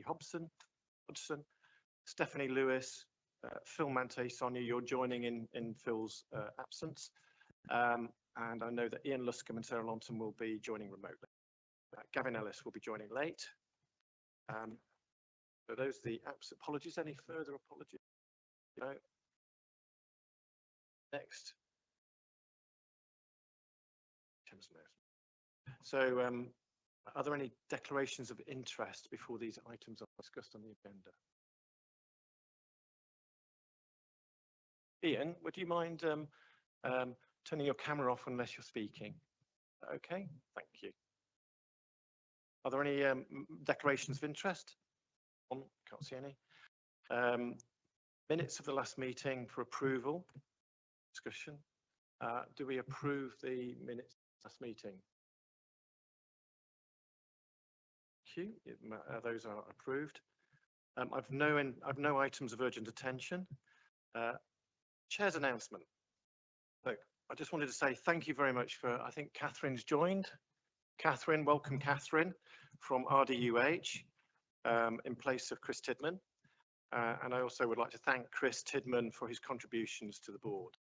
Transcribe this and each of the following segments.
Hudson, Stephanie Lewis, Phil Mante, Sonia, you're joining in Phil's absence. And I know that Ian Luscombe and Sarah Lonton will be joining remotely. Gavin Ellis will be joining late. So those are the apologies. Any further apologies? No. Next. So are there any declarations of interest before these items are discussed on the agenda? Ian, would you mind turning your camera off unless you're speaking? Okay, thank you. Are there any declarations of interest? Can't see any. Minutes of the last meeting for approval. Discussion. Do we approve the minutes of the last meeting? Thank you. Those are approved. I've no items of urgent attention. Chair's announcement. So I just wanted to say thank you very much for, I think Catherine's joined. Catherine, welcome Catherine from RDUH in place of Chris Tidman. And I also would like to thank Chris Tidman for his contributions to the board.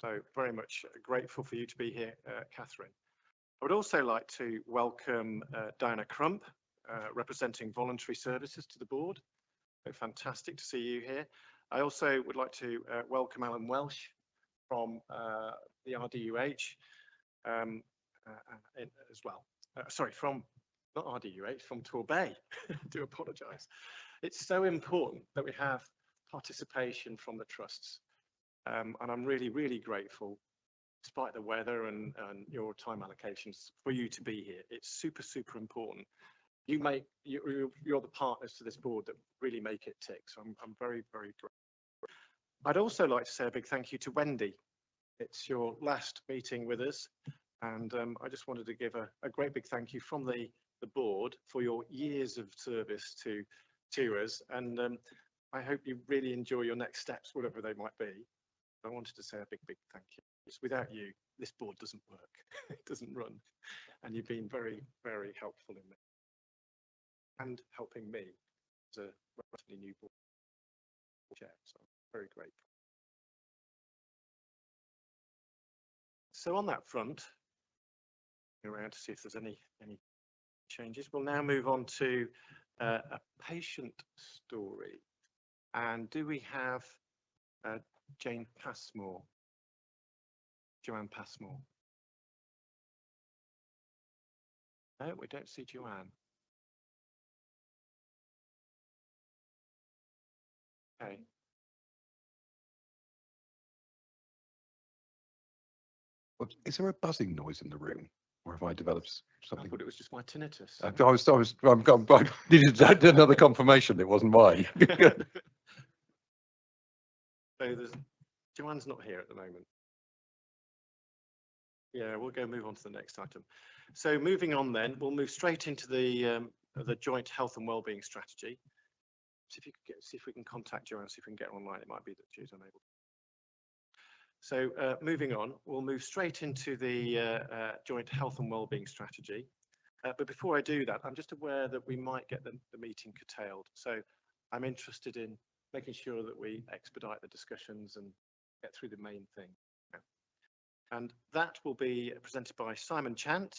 So very much grateful for you to be here, Catherine. I would also like to welcome Diana Crump, representing voluntary services to the board. So fantastic to see you here. I also would like to welcome Alan Welsh from the RDUH as well. Sorry, from not RDUH, from Torbay. I do apologise. It's so important that we have participation from the trusts. And I'm really, really grateful, despite the weather and your time allocations, for you to be here. It's super, super important. You're the partners to this board that really make it tick. So I'm very, very grateful. I'd also like to say a big thank you to Wendy. It's your last meeting with us. And I just wanted to give a great big thank you from the board for your years of service to us. And I hope you really enjoy your next steps, whatever they might be. I wanted to say a big, big thank you. Because without you, this board doesn't work. It doesn't run. And you've been very, very helpful in that. And helping me as a relatively new board chair. So I'm very grateful. So on that front, around to see if there's any changes. We'll now move on to a patient story. And do we have Joanne Passmore? No, we don't see Joanne. Okay. Is there a buzzing noise in the room, or have I developed something? I thought it was just my tinnitus. I needed another confirmation. It wasn't mine. So Joanne's not here at the moment. Yeah, we'll move on to the next item. So moving on, then we'll move straight into the joint health and wellbeing strategy. See if we can contact Joanne. See if we can get her online. It might be that she's unable. So moving on, we'll move straight into the joint health and wellbeing strategy. But before I do that, I'm just aware that we might get the meeting curtailed. So I'm interested in making sure that we expedite the discussions and get through the main thing. And that will be presented by Simon Chant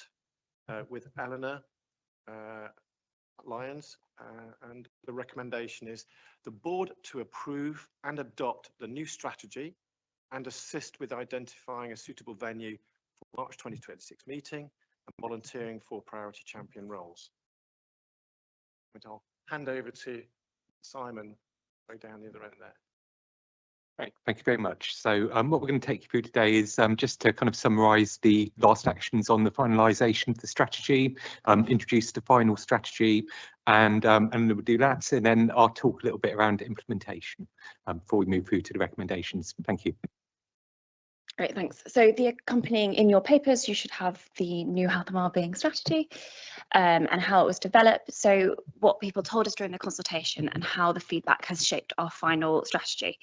with Eleanor Lyons. And the recommendation is the board to approve and adopt the new strategy and assist with identifying a suitable venue for March 2026 meeting and volunteering for priority champion roles. But I'll hand over to Simon right down the other end there. Great, thank you very much. So what we're going to take you through today is just to kind of summarise the last actions on the finalisation of the strategy, introduce the final strategy, and we'll do that, and then I'll talk a little bit around implementation before we move through to the recommendations. Thank you. Great, thanks. So the accompanying in your papers, you should have the new health and wellbeing strategy and how it was developed. So what people told us during the consultation and how the feedback has shaped our final strategy.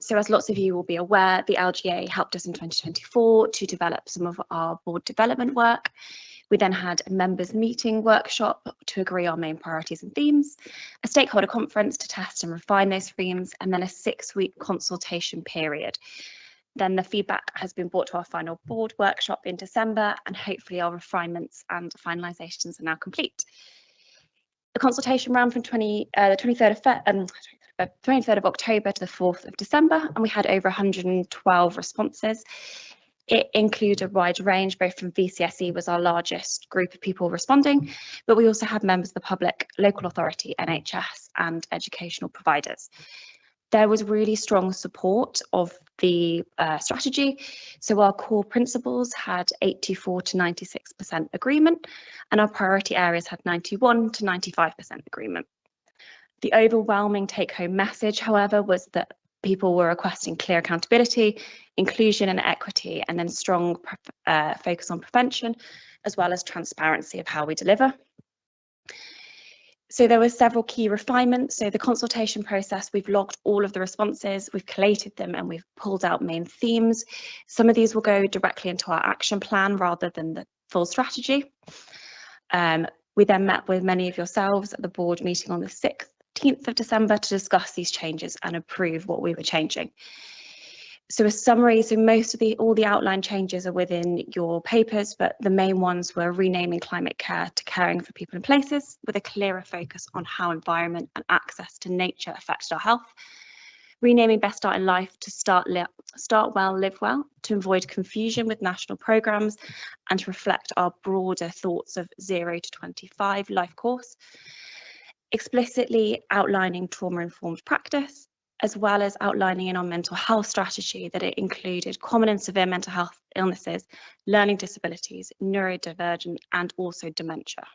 So as lots of you will be aware, the LGA helped us in 2024 to develop some of our board development work. We then had a members meeting workshop to agree on main priorities and themes, a stakeholder conference to test and refine those themes, and then a 6-week consultation period. Then the feedback has been brought to our final board workshop in December, and hopefully our refinements and finalisations are now complete. The consultation ran from the 23rd of October to the 4th of December, and we had over 112 responses. It included a wide range, both from VCSE was our largest group of people responding, but we also had members of the public, local authority, NHS, and educational providers. There was really strong support of the strategy. So our core principles had 84 to 96% agreement, and our priority areas had 91 to 95% agreement. The overwhelming take-home message, however, was that people were requesting clear accountability, inclusion and equity, and then strong focus on prevention, as well as transparency of how we deliver. So there were several key refinements. So the consultation process, we've logged all of the responses, we've collated them, and we've pulled out main themes. Some of these will go directly into our action plan rather than the full strategy. We then met with many of yourselves at the board meeting on the 16th of December to discuss these changes and approve what we were changing. So a summary, so most of all the outline changes are within your papers, but the main ones were renaming climate care to caring for people and places, with a clearer focus on how environment and access to nature affected our health. Renaming Best Start in Life to Start Well, Live Well, to avoid confusion with national programmes and to reflect our broader thoughts of 0 to 25 life course. Explicitly outlining trauma-informed practice, as well as outlining in our mental health strategy that it included common and severe mental health illnesses, learning disabilities, neurodivergent, and also dementia.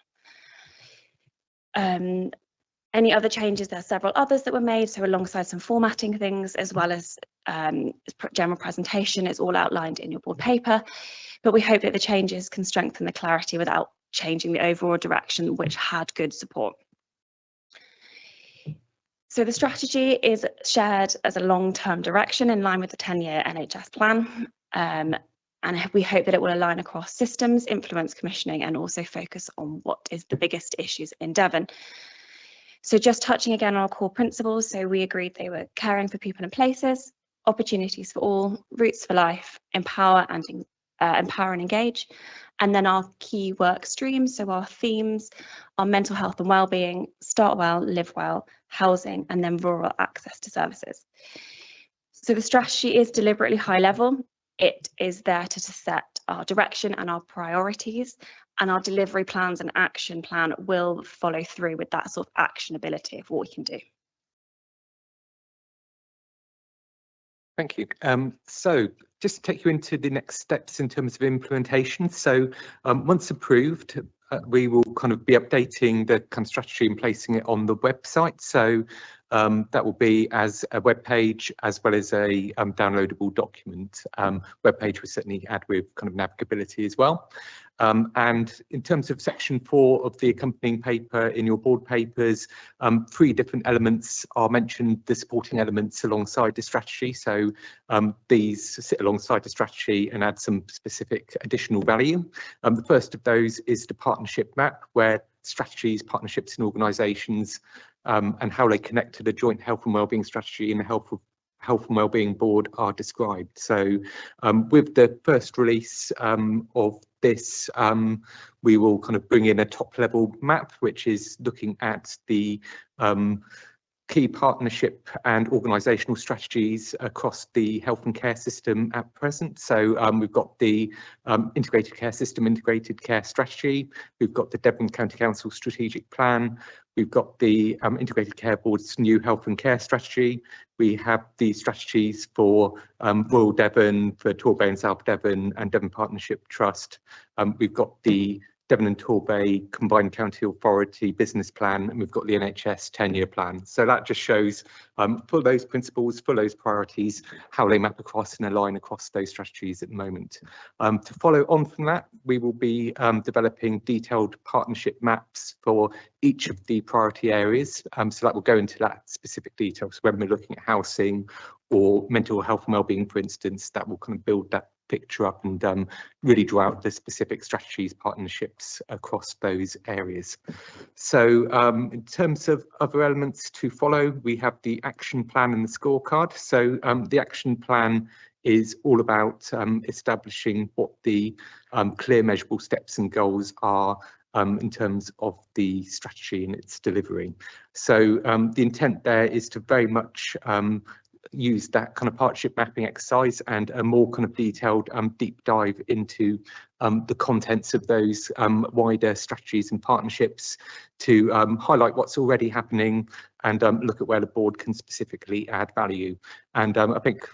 Any other changes? There are several others that were made, so alongside some formatting things, as well as general presentation, it's all outlined in your board paper, but we hope that the changes can strengthen the clarity without changing the overall direction, which had good support. So the strategy is shared as a long-term direction in line with the 10-year NHS plan, and we hope that it will align across systems, influence commissioning, and also focus on what is the biggest issues in Devon. So just touching again on our core principles, so we agreed they were caring for people and places, opportunities for all, roots for life, empower and engage, and then our key work streams, so our themes, our mental health and wellbeing, start well, live well, housing, and then rural access to services. So the strategy is deliberately high level. It is there to set our direction and our priorities, and our delivery plans and action plan will follow through with that sort of actionability of what we can do. Thank you. So just to take you into the next steps in terms of implementation. So once approved, we will kind of be updating the kind of strategy and placing it on the website. So that will be as a web page as well as a downloadable document. Web page will certainly add with kind of navigability as well. And in terms of section 4 of the accompanying paper in your board papers, 3 different elements are mentioned, the supporting elements alongside the strategy. So these sit alongside the strategy and add some specific additional value. The first of those is the partnership map, where strategies, partnerships and organisations and how they connect to the joint health and wellbeing strategy and the health and wellbeing board are described. So with the first release of this, we will kind of bring in a top level map, which is looking at the key partnership and organisational strategies across the health and care system at present. So we've got the integrated care system, integrated care strategy. We've got the Devon County Council strategic plan. We've got the Integrated Care Board's new health and care strategy. We have the strategies for rural Devon, for Torbay and South Devon and Devon Partnership Trust. We've got the Devon and Torbay Combined County Authority business plan, and we've got the NHS 10-year plan. So that just shows for those principles, for those priorities, how they map across and align across those strategies at the moment. To follow on from that, we will be developing detailed partnership maps for each of the priority areas. So that will go into that specific detail. So when we're looking at housing or mental health and wellbeing, for instance, that will kind of build picture up and really draw out the specific strategies, partnerships across those areas. So in terms of other elements to follow, we have the action plan and the scorecard. So the action plan is all about establishing what the clear measurable steps and goals are in terms of the strategy and its delivery. So the intent there is to very much use that kind of partnership mapping exercise and a more kind of detailed deep dive into the contents of those wider strategies and partnerships to highlight what's already happening and look at where the board can specifically add value. And I think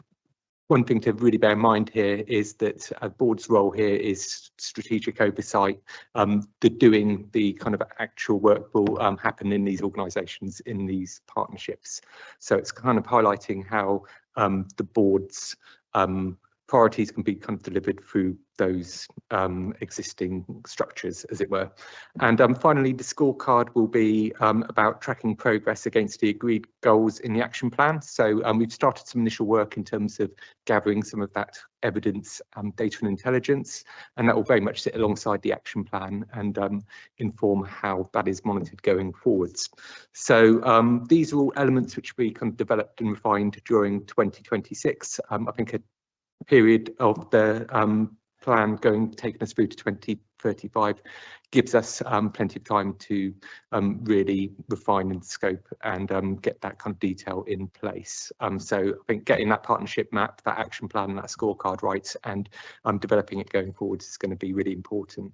one thing to really bear in mind here is that a board's role here is strategic oversight. The kind of actual work will happen in these organisations, in these partnerships. So it's kind of highlighting how the board's priorities can be kind of delivered through those existing structures, as it were. And finally, the scorecard will be about tracking progress against the agreed goals in the action plan. So we've started some initial work in terms of gathering some of that evidence, data and intelligence, and that will very much sit alongside the action plan and inform how that is monitored going forwards. So these are all elements which we kind of developed and refined during 2026. I think a period of the plan taking us through to 2035 gives us plenty of time to really refine and scope and get that kind of detail in place. So I think getting that partnership map, that action plan and that scorecard right and developing it going forward is going to be really important.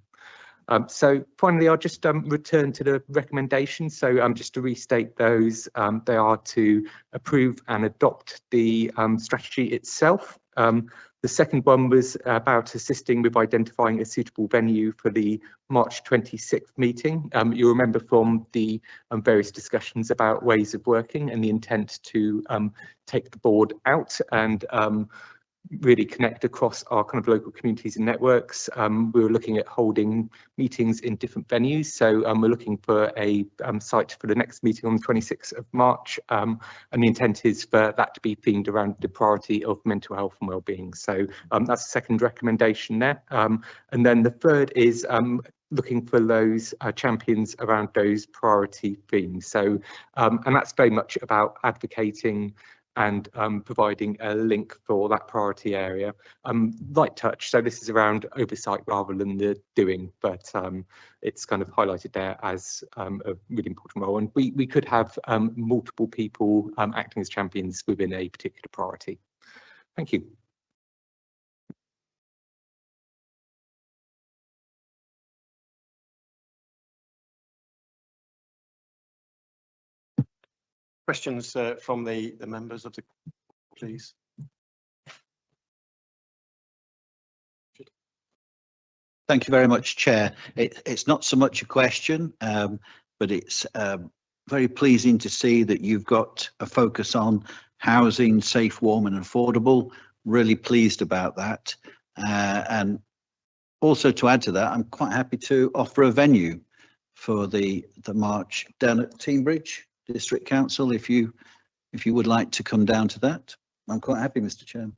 So finally, I'll just return to the recommendations. So just to restate those, they are to approve and adopt the strategy itself. The second one was about assisting with identifying a suitable venue for the March 26th meeting. You remember from the various discussions about ways of working and the intent to take the board out and really connect across our kind of local communities and networks. We were looking at holding meetings in different venues. So we're looking for a site for the next meeting on the 26th of March. And the intent is for that to be themed around the priority of mental health and wellbeing. So that's the second recommendation there. And then the third is looking for those champions around those priority themes. So, and that's very much about advocating and providing a link for that priority area. Light touch, so this is around oversight rather than the doing, but it's kind of highlighted there as a really important role. And we could have multiple people acting as champions within a particular priority. Thank you. Questions from the members of the, please. Thank you very much, Chair. It's not so much a question, but it's very pleasing to see that you've got a focus on housing, safe, warm and affordable. Really pleased about that. And also to add to that, I'm quite happy to offer a venue for the March down at Teignbridge District Council, if you would like to come down to that. I'm quite happy, Mr. Chairman.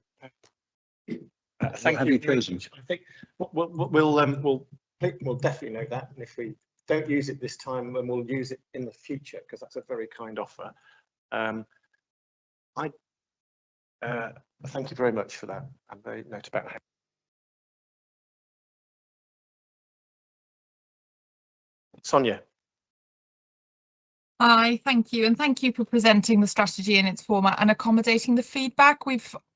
Thank you. Chosen? I think we'll definitely know that, and if we don't use it this time, then we'll use it in the future because that's a very kind offer. I thank you very much for that. I'm very note about that. Sonia. Hi, thank you, and thank you for presenting the strategy in its format and accommodating the feedback.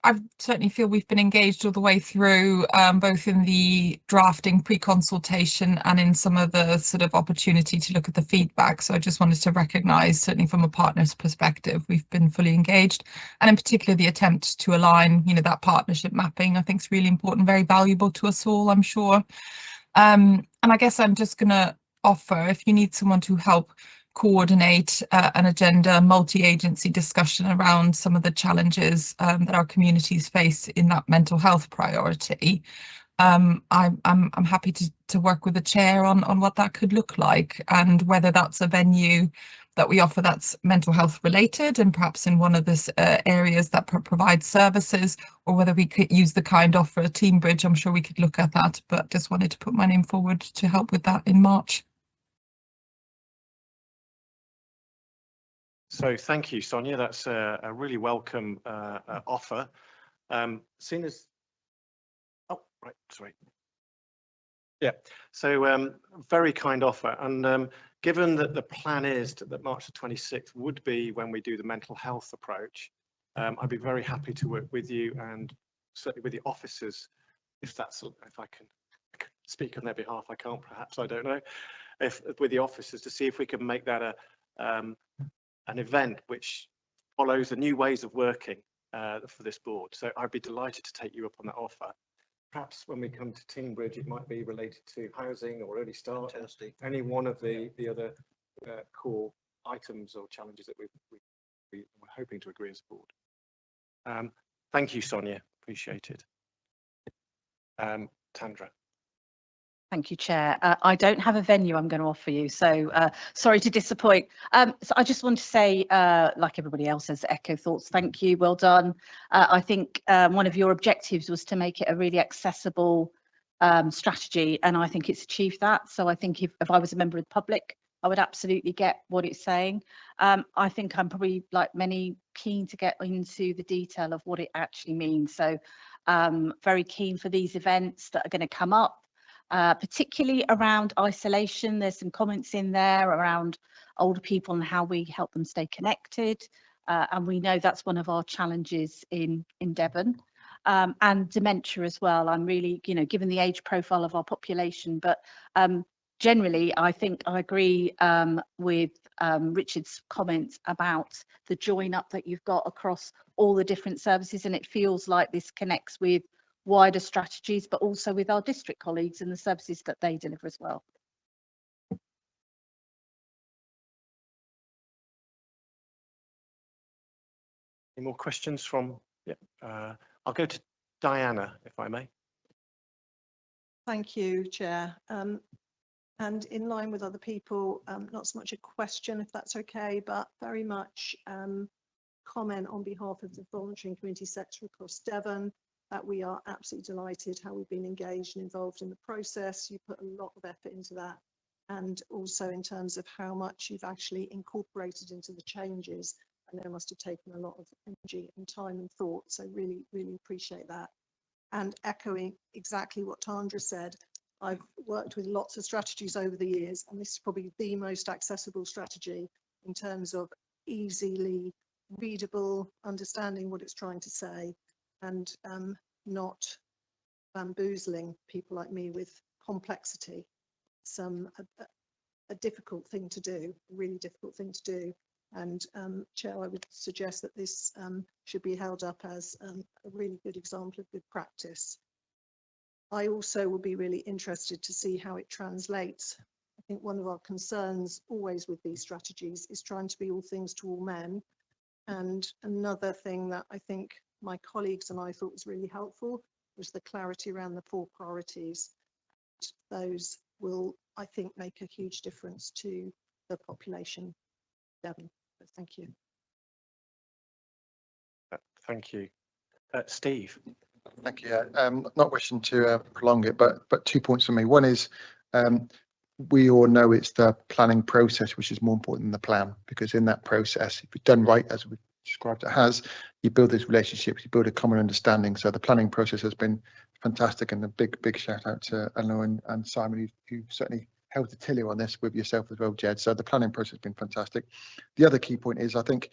I certainly feel we've been engaged all the way through, both in the drafting pre-consultation and in some of the sort of opportunity to look at the feedback. So I just wanted to recognise, certainly from a partner's perspective, we've been fully engaged, and in particular the attempt to align, that partnership mapping, I think is really important, very valuable to us all, I'm sure. And I guess I'm just going to offer, if you need someone to help coordinate an agenda, multi-agency discussion around some of the challenges that our communities face in that mental health priority. I'm happy to work with the chair on what that could look like and whether that's a venue that we offer that's mental health related and perhaps in one of the areas that provides services, or whether we could use the kind offer a team bridge. I'm sure we could look at that, but just wanted to put my name forward to help with that in March. So thank you, Sonia. That's a really welcome offer. Seen as, oh, right, sorry. Yeah, so very kind offer. And given that the plan is that March the 26th would be when we do the mental health approach, I'd be very happy to work with you and certainly with the officers, if I can speak on their behalf. I can't, perhaps, I don't know, if with the officers, to see if we can make that an event which follows the new ways of working for this board. So I'd be delighted to take you up on that offer. Perhaps when we come to Team Bridge, it might be related to housing or early start, any one of the other core items or challenges that we're hoping to agree as a board. Thank you, Sonia. Appreciate it. Tandra. Thank you, Chair. I don't have a venue I'm going to offer you, so sorry to disappoint. So I just want to say, like everybody else has echo thoughts, thank you, well done. I think one of your objectives was to make it a really accessible strategy, and I think it's achieved that. So I think if I was a member of the public, I would absolutely get what it's saying. I think I'm probably, like many, keen to get into the detail of what it actually means. So very keen for these events that are going to come up. Particularly around isolation. There's some comments in there around older people and how we help them stay connected. And we know that's one of our challenges in Devon. And dementia as well. I'm really, given the age profile of our population, but generally, I think I agree with Richard's comments about the join up that you've got across all the different services. And it feels like this connects with wider strategies, but also with our district colleagues and the services that they deliver as well. Any more questions from, I'll go to Diana, if I may. Thank you, Chair. And in line with other people, not so much a question, if that's okay, but very much comment on behalf of the voluntary and community sector across Devon, that we are absolutely delighted how we've been engaged and involved in the process. You put a lot of effort into that, and also in terms of how much you've actually incorporated into the changes. I know it must have taken a lot of energy and time and thought, so really, really appreciate that. And echoing exactly what Tandra said, I've worked with lots of strategies over the years, and this is probably the most accessible strategy in terms of easily readable, understanding what it's trying to say, and not bamboozling people like me with complexity. It's a difficult thing to do, a really difficult thing to do. And Chair, I would suggest that this should be held up as a really good example of good practice. I also will be really interested to see how it translates. I think one of our concerns always with these strategies is trying to be all things to all men. And another thing that I think my colleagues and I thought was really helpful was the clarity around the 4 priorities. Those will, I think, make a huge difference to the population. Devon. Thank you. Thank you. Steve. Thank you. Not wishing to prolong it, but 2 points for me. One is we all know it's the planning process which is more important than the plan, because in that process, if it's done right, as we described it has, you build these relationships, you build a common understanding. So the planning process has been fantastic, and a big shout out to Eleanor and Simon, who certainly held the tilly on this with yourself as well, Jed. So the planning process has been fantastic. The other key point is, I think,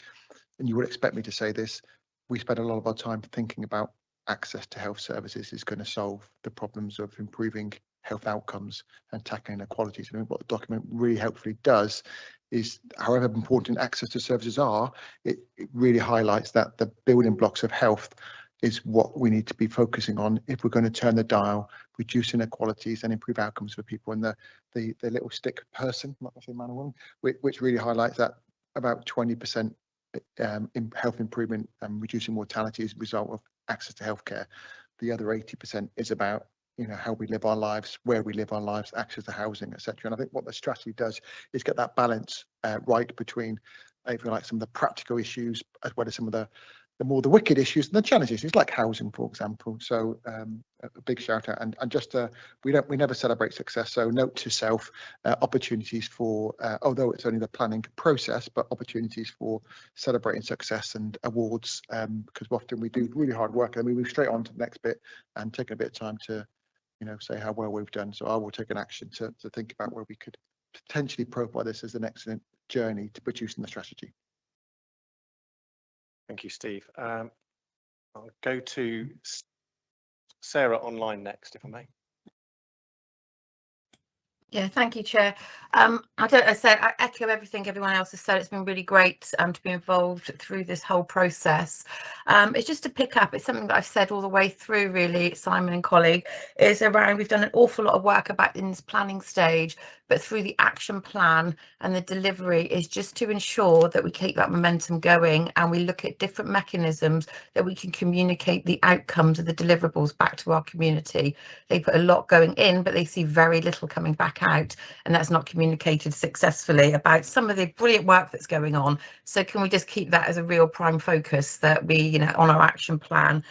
and you would expect me to say this, we spend a lot of our time thinking about access to health services is going to solve the problems of improving health outcomes and tackling inequalities. And what the document really helpfully does is, however important access to services are, it really highlights that the building blocks of health is what we need to be focusing on if we're going to turn the dial, reduce inequalities and improve outcomes for people. And the little stick person, not say man or woman, which really highlights that about 20% in health improvement and reducing mortality as a result of access to healthcare. The other 80% is about you know, how we live our lives, where we live our lives, access to housing, etc. And I think what the strategy does is get that balance right between, if you like, some of the practical issues as well as some of the more wicked issues and the challenge issues like housing, for example. So a big shout out, and just we never celebrate success. So note to self, opportunities for although it's only the planning process, but opportunities for celebrating success and awards, because often we do really hard work and we move straight on to the next bit and take a bit of time to, you know, say how well we've done. So I will take an action to think about where we could potentially profile this as an excellent journey to producing the strategy. Thank you, Steve. I'll go to Sarah online next, if I may. Yeah, thank you, Chair. I echo everything everyone else has said. It's been really great to be involved through this whole process. It's just to pick up, it's something that I've said all the way through, really, Simon and colleague, is around we've done an awful lot of work about in this planning stage, but through the action plan and the delivery is just to ensure that we keep that momentum going and we look at different mechanisms that we can communicate the outcomes of the deliverables back to our community. They put a lot going in, but they see very little coming back out, and that's not communicated successfully about some of the brilliant work that's going on. So can we just keep that as a real prime focus, that we, you know, on our action plan.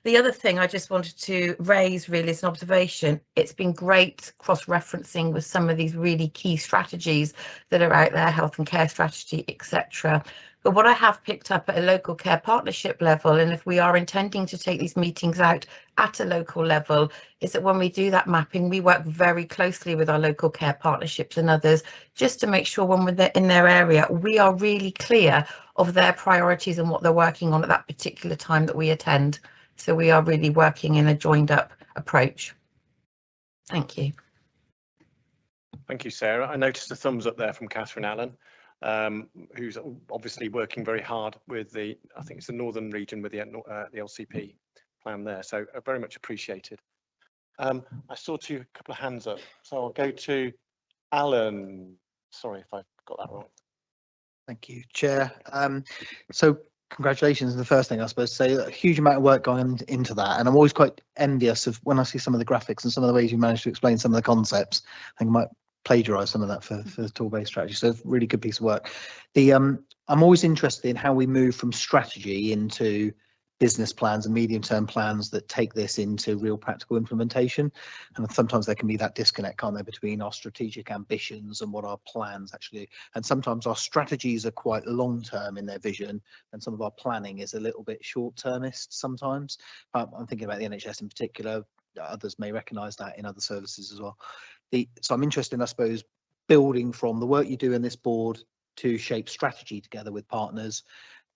The other thing I just wanted to raise really is an observation. It's been great cross-referencing with some of these really key strategies that are out there, health and care strategy, etc. But what I have picked up at a local care partnership level, and if we are intending to take these meetings out at a local level, is that when we do that mapping, we work very closely with our local care partnerships and others, just to make sure when we're in their area, we are really clear of their priorities and what they're working on at that particular time that we attend. So we are really working in a joined up approach. Thank you. Thank you, Sarah. I noticed a thumbs up there from Catherine Allen, who's obviously working very hard with the, I think it's the Northern region with the LCP plan there. So very much appreciated. I saw a couple of hands up. So I'll go to Alan. Sorry if I got that wrong. Thank you, Chair. So congratulations. The first thing I suppose to say, a huge amount of work going into that, and I'm always quite envious of when I see some of the graphics and some of the ways you managed to explain some of the concepts. I think I might plagiarise some of that for the tool-based strategy. So really good piece of work. I'm always interested in how we move from strategy into business plans and medium-term plans that take this into real practical implementation. And sometimes there can be that disconnect, can't there, between our strategic ambitions and what our plans actually do. And sometimes our strategies are quite long-term in their vision, and some of our planning is a little bit short-termist sometimes. I'm thinking about the NHS in particular. Others may recognise that in other services as well. So I'm interested in, I suppose, building from the work you do in this board to shape strategy together with partners,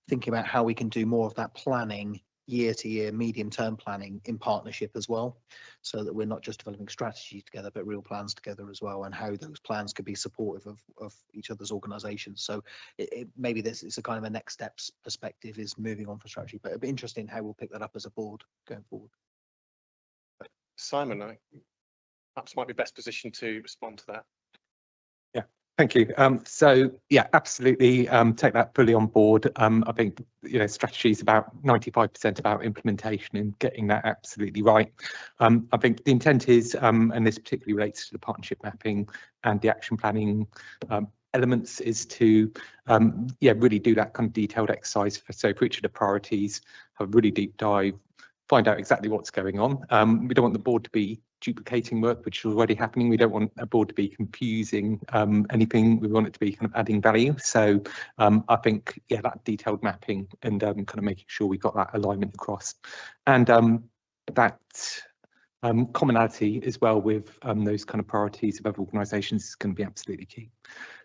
thinking about how we can do more of that planning, year to year, medium term planning in partnership as well, so that we're not just developing strategy together, but real plans together as well, and how those plans could be supportive of each other's organisations. So maybe this is a kind of a next steps perspective, is moving on for strategy, but it'd be interesting how we'll pick that up as a board going forward. Simon, I perhaps might be best positioned to respond to that. Thank you. So yeah, absolutely take that fully on board. I think, you know, strategy is about 95% about implementation and getting that absolutely right. I think the intent is, and this particularly relates to the partnership mapping and the action planning elements, is to really do that kind of detailed exercise for each of the priorities, have a really deep dive, find out exactly what's going on. We don't want the board to be duplicating work which is already happening. We don't want a board to be confusing anything. We want it to be kind of adding value. So I think, yeah, that detailed mapping and kind of making sure we've got that alignment across, and that commonality as well with those kind of priorities of other organisations is going to be absolutely key.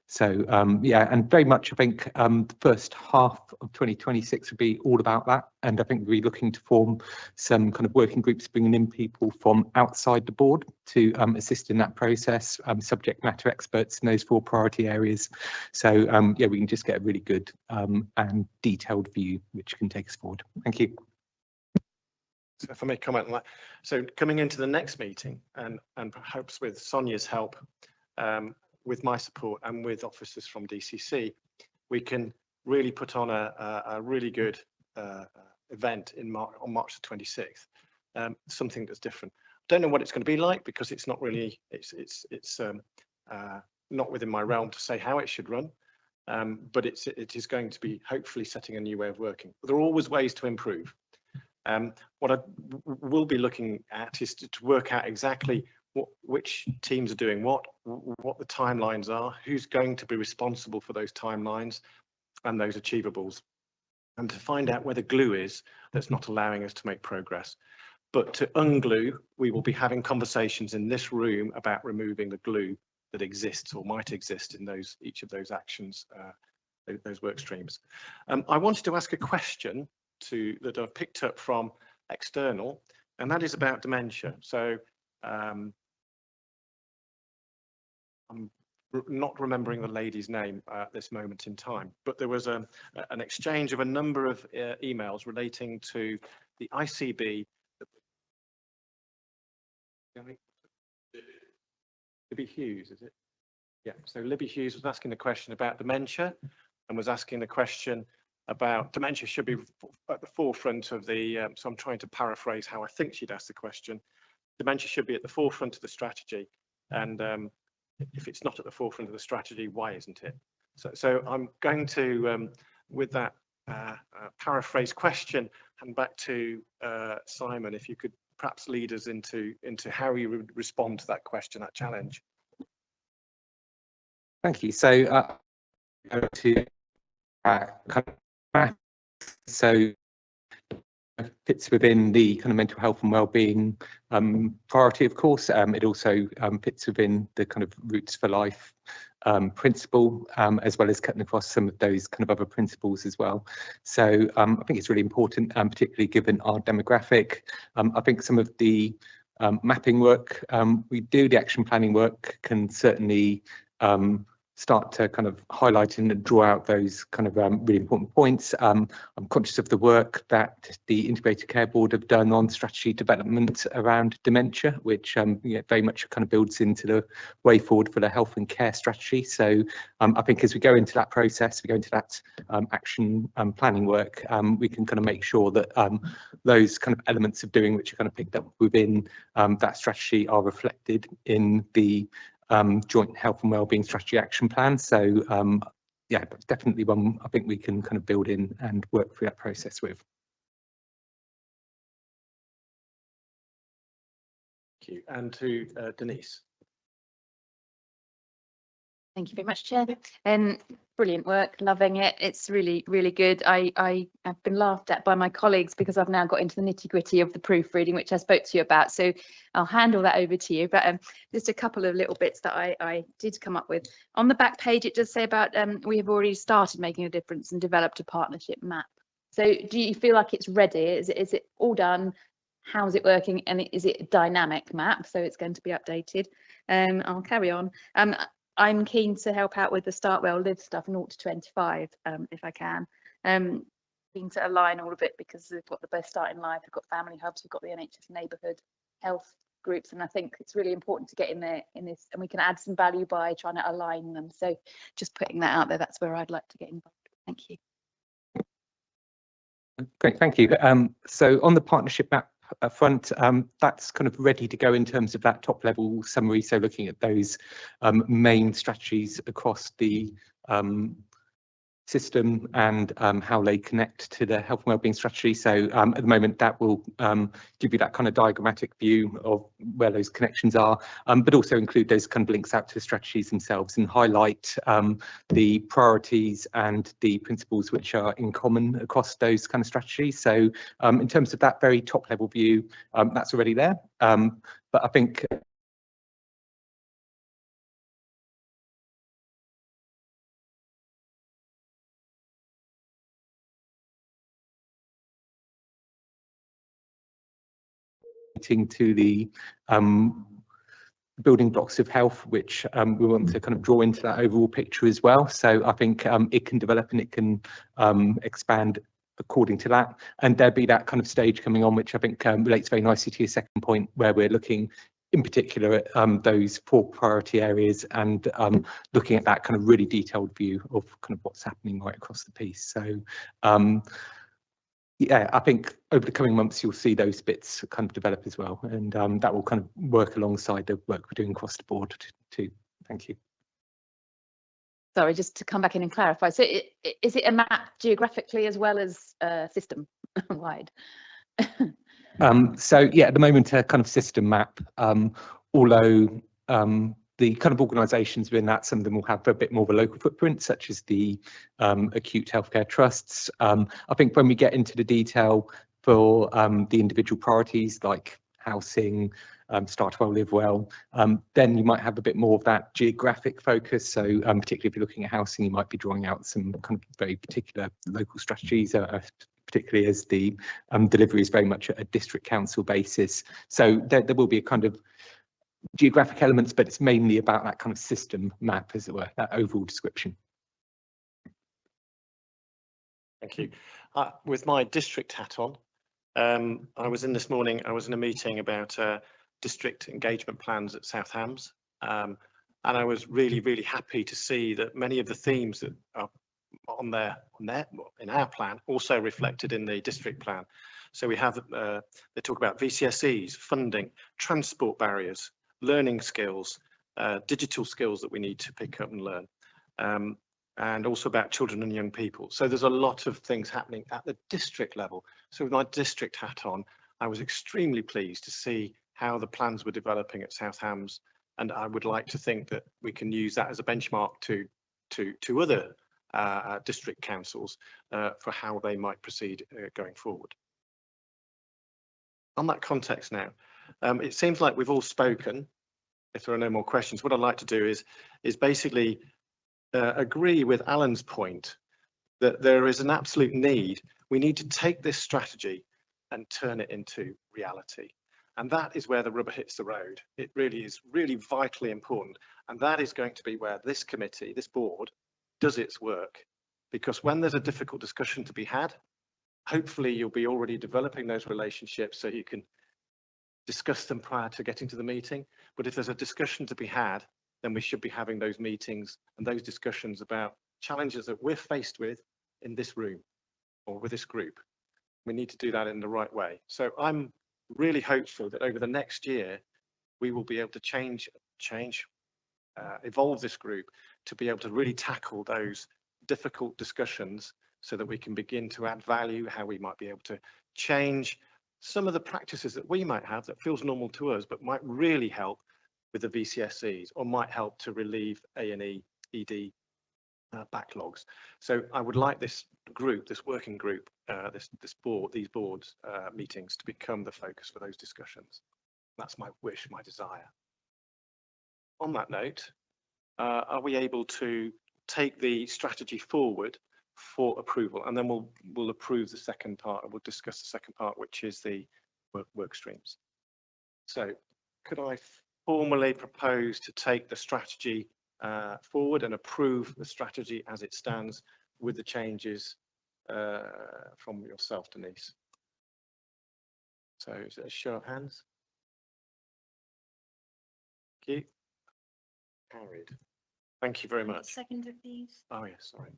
So yeah, and very much I think the first half of 2026 would be all about that, and I think we're looking to form some kind of working groups, bringing in people from outside the board to assist in that process, subject matter experts in those 4 priority areas. So yeah, we can just get a really good and detailed view which can take us forward. Thank you. So if I may comment on that. So coming into the next meeting, and perhaps with Sonia's help, with my support and with officers from DCC, we can really put on a really good event on March the 26th, something that's different. don't know what it's going to be like, because it's not really, it's not within my realm to say how it should run. But it is going to be hopefully setting a new way of working. But there are always ways to improve. What I will be looking at is to work out exactly which teams are doing what the timelines are, who's going to be responsible for those timelines and those achievables, and to find out where the glue is that's not allowing us to make progress. But to unglue, we will be having conversations in this room about removing the glue that exists or might exist in each of those actions, those work streams. I wanted to ask a question that I've picked up from external, and that is about dementia. So I'm not remembering the lady's name at this moment in time, but there was an exchange of a number of emails relating to the ICB. Libby Hughes, is it? Yeah, so Libby Hughes was asking the question about dementia, and was asking the question about dementia should be at the forefront of the, so I'm trying to paraphrase how I think she'd asked the question. Dementia should be at the forefront of the strategy, and if it's not at the forefront of the strategy, why isn't it? So I'm going to, with that paraphrase question, hand back to Simon, if you could perhaps lead us into how you would respond to that question, that challenge. Thank you. So so fits within the kind of mental health and wellbeing priority, of course. It also fits within the kind of Roots for Life principle, as well as cutting across some of those kind of other principles as well. So I think it's really important, particularly given our demographic. I think some of the mapping work we do, the action planning work, can certainly start to kind of highlight and draw out those kind of really important points. I'm conscious of the work that the Integrated Care Board have done on strategy development around dementia, which very much kind of builds into the way forward for the health and care strategy. So I think as we go into that process, we go into that action planning work, we can kind of make sure that those kind of elements of doing which are kind of picked up within that strategy are reflected in the joint health and wellbeing strategy action plan. So yeah, that's definitely one I think we can kind of build in and work through that process with. Thank you. And to Denise. Thank you very much, Chair. Brilliant work, loving it. It's really, really good. I have been laughed at by my colleagues because I've now got into the nitty gritty of the proofreading, which I spoke to you about. So I'll hand all that over to you. But just a couple of little bits that I did come up with. On the back page, it does say about we have already started making a difference and developed a partnership map. So do you feel like it's ready? Is it all done? How's it working? And is it a dynamic map? So it's going to be updated. I'll carry on. I'm keen to help out with the Start Well Live stuff, 0 to 25, if I can. Keen to align all of it because we've got the Best Start in Life, we've got family hubs, we've got the NHS neighbourhood health groups, and I think it's really important to get in there in this, and we can add some value by trying to align them. So just putting that out there, that's where I'd like to get involved. Thank you. Great, thank you. So on the partnership map front, that's kind of ready to go in terms of that top level summary. So looking at those main strategies across the system and how they connect to the health and wellbeing strategy. So at the moment that will give you that kind of diagrammatic view of where those connections are, but also include those kind of links out to the strategies themselves and highlight the priorities and the principles which are in common across those kind of strategies. So in terms of that very top level view, that's already there. But I think to the building blocks of health, which we want to kind of draw into that overall picture as well. So I think it can develop and it can expand according to that. And there'll be that kind of stage coming on, which I think relates very nicely to your second point, where we're looking in particular at those 4 priority areas and looking at that kind of really detailed view of kind of what's happening right across the piece. So Yeah, I think over the coming months you'll see those bits kind of develop as well, and that will kind of work alongside the work we're doing across the board too. Thank you. Sorry, just to come back in and clarify. So is it a map geographically as well as system wide? So yeah, at the moment a kind of system map, although the kind of organisations within that, some of them will have a bit more of a local footprint, such as the acute healthcare trusts. I think when we get into the detail for the individual priorities like housing, start well, live well, then you might have a bit more of that geographic focus. So particularly if you're looking at housing, you might be drawing out some kind of very particular local strategies, particularly as the delivery is very much at a district council basis. So there will be a kind of geographic elements, but it's mainly about that kind of system map, as it were, that overall description. Thank you. With my district hat on, I was in this morning, I was in a meeting about district engagement plans at South Hams, and I was really happy to see that many of the themes that are in our plan also reflected in the district plan. So we have, they talk about VCSEs, funding, transport barriers, learning skills, digital skills that we need to pick up and learn, and also about children and young people. So there's a lot of things happening at the district level. So with my district hat on, I was extremely pleased to see how the plans were developing at South Hams, and I would like to think that we can use that as a benchmark to other district councils for how they might proceed going forward. On that context now, it seems like we've all spoken. If there are no more questions, what I'd like to do is basically agree with Alan's point that there is an absolute need. We need to take this strategy and turn it into reality. And that is where the rubber hits the road. It really is really vitally important. And that is going to be where this committee, this board, does its work. Because when there's a difficult discussion to be had, hopefully you'll be already developing those relationships so you can discuss them prior to getting to the meeting. But if there's a discussion to be had, then we should be having those meetings and those discussions about challenges that we're faced with in this room or with this group. We need to do that in the right way. So I'm really hopeful that over the next year, we will be able to evolve this group to be able to really tackle those difficult discussions so that we can begin to add value, how we might be able to change some of the practices that we might have that feels normal to us, but might really help with the VCSEs or might help to relieve A&E, ED backlogs. So I would like this group, this working group, these boards meetings to become the focus for those discussions. That's my wish, my desire. On that note, are we able to take the strategy forward for approval, and then we'll approve the second part, and we'll discuss the second part, which is the work streams. So could I formally propose to take the strategy forward and approve the strategy as it stands with the changes from yourself, Denise? So is it a show of hands? Thank you. Carried. Thank you very much. Second of these. Oh yes, sorry.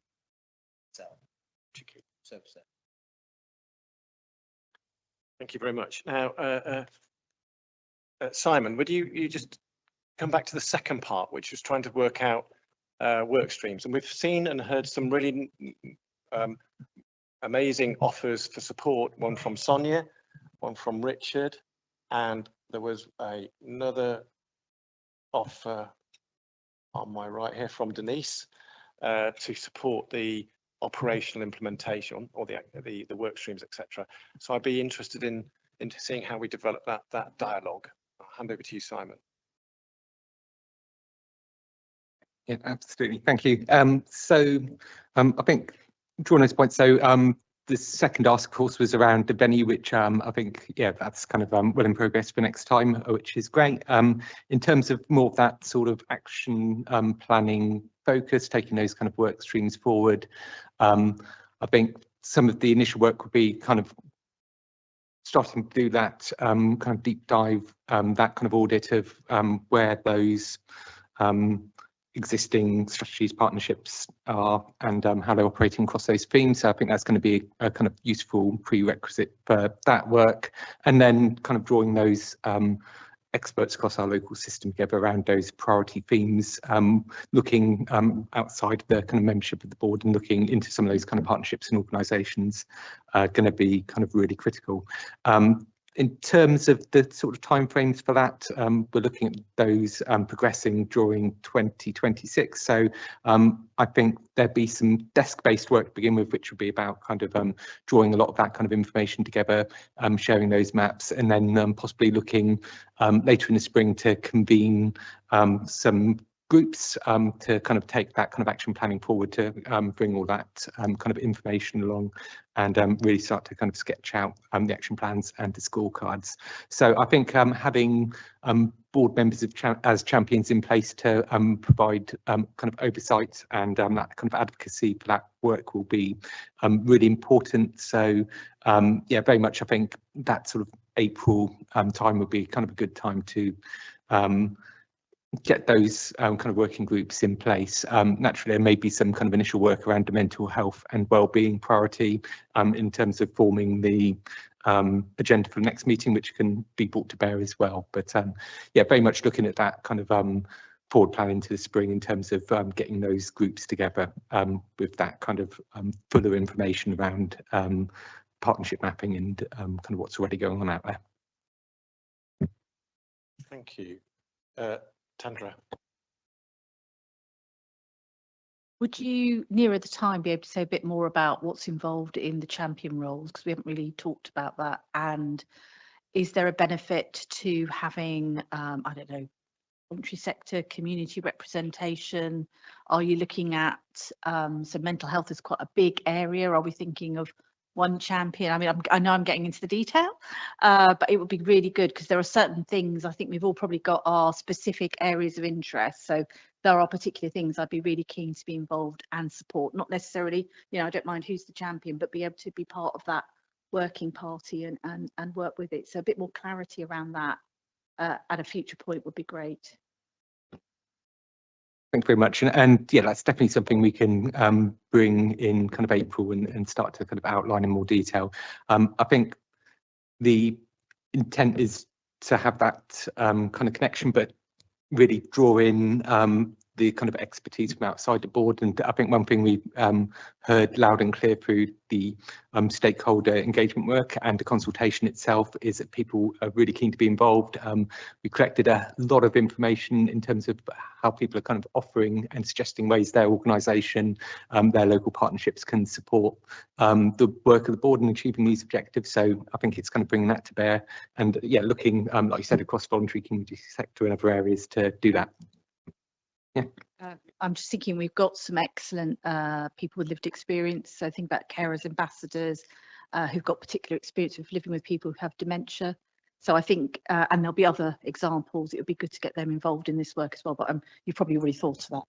Thank you very much. Now, Simon, would you just come back to the second part, which was trying to work out work streams, and we've seen and heard some really amazing offers for support. One from Sonia, one from Richard, and there was another offer on my right here from Denise to support the operational implementation or the work streams, etc. So I'd be interested in seeing how we develop that dialogue. I'll hand over to you, Simon. Yeah, absolutely. Thank you. So I think drawing those points. So the second ask, of course, was around the venue, which I think, yeah, that's kind of well in progress for next time, which is great. In terms of more of that sort of action planning focus, taking those kind of work streams forward, I think some of the initial work would be kind of starting to do that kind of deep dive, that kind of audit of where those existing strategies, partnerships are, and how they're operating across those themes. So I think that's going to be a kind of useful prerequisite for that work. And then kind of drawing those experts across our local system together around those priority themes, looking outside the kind of membership of the board and looking into some of those kind of partnerships and organisations are going to be kind of really critical. In terms of the sort of timeframes for that, we're looking at those progressing during 2026. So I think there'd be some desk-based work to begin with, which would be about kind of drawing a lot of that kind of information together, sharing those maps, and then possibly looking later in the spring to convene some groups to kind of take that kind of action planning forward, to bring all that kind of information along and really start to kind of sketch out the action plans and the scorecards. So I think having board members as champions in place to provide kind of oversight and that kind of advocacy for that work will be really important. So yeah, very much I think that sort of April time would be kind of a good time to get those kind of working groups in place. Naturally, there may be some kind of initial work around the mental health and wellbeing priority in terms of forming the agenda for the next meeting, which can be brought to bear as well. But yeah, very much looking at that kind of forward plan into the spring in terms of getting those groups together with that kind of fuller information around partnership mapping and kind of what's already going on out there. Thank you. Tandra. Would you, nearer the time, be able to say a bit more about what's involved in the champion roles? Because we haven't really talked about that. And is there a benefit to having, I don't know, voluntary sector, community representation? Are you looking at, so mental health is quite a big area. Are we thinking of one champion? I mean, I know I'm getting into the detail, but it would be really good because there are certain things, I think we've all probably got our specific areas of interest. So there are particular things I'd be really keen to be involved and support, not necessarily, you know, I don't mind who's the champion, but be able to be part of that working party and work with it. So a bit more clarity around that at a future point would be great. Thank you very much. And yeah, that's definitely something we can bring in kind of April and start to kind of outline in more detail. I think the intent is to have that kind of connection, but really draw in the kind of expertise from outside the board. And I think one thing we heard loud and clear through the stakeholder engagement work and the consultation itself is that people are really keen to be involved. We collected a lot of information in terms of how people are kind of offering and suggesting ways their organisation, their local partnerships can support the work of the board in achieving these objectives. So I think it's kind of bringing that to bear and yeah, looking, like you said, across voluntary community sector and other areas to do that. Yeah. I'm just thinking we've got some excellent people with lived experience. So think about carers ambassadors who've got particular experience of living with people who have dementia. So I think, and there'll be other examples, it would be good to get them involved in this work as well. But you've probably already thought of that.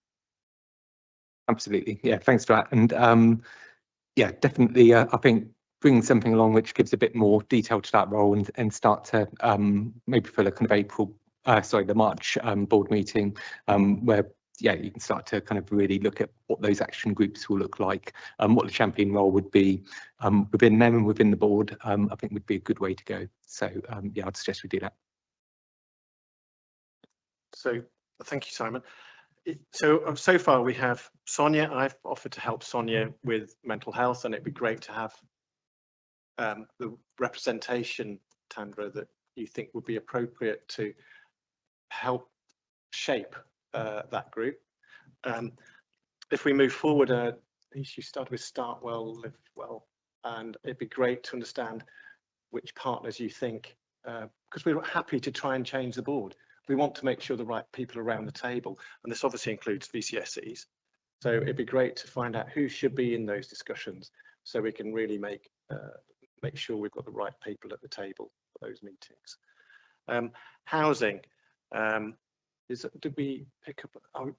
Absolutely. Yeah, thanks for that. And yeah, definitely, I think bringing something along which gives a bit more detail to that role and start to maybe for the kind of April, the March board meeting where yeah, you can start to kind of really look at what those action groups will look like, what the champion role would be within them and within the board. I think would be a good way to go. So yeah, I'd suggest we do that. So thank you, Simon. So far we have Sonia. I've offered to help Sonia with mental health, and it'd be great to have the representation, Tandra, that you think would be appropriate to help shape that group. If we move forward, you started with Start Well, Live Well, and it'd be great to understand which partners you think, because we're happy to try and change the board. We want to make sure the right people are around the table, and this obviously includes VCSEs. So it'd be great to find out who should be in those discussions, so we can really make sure we've got the right people at the table for those meetings. Housing. Did we pick up? Oh,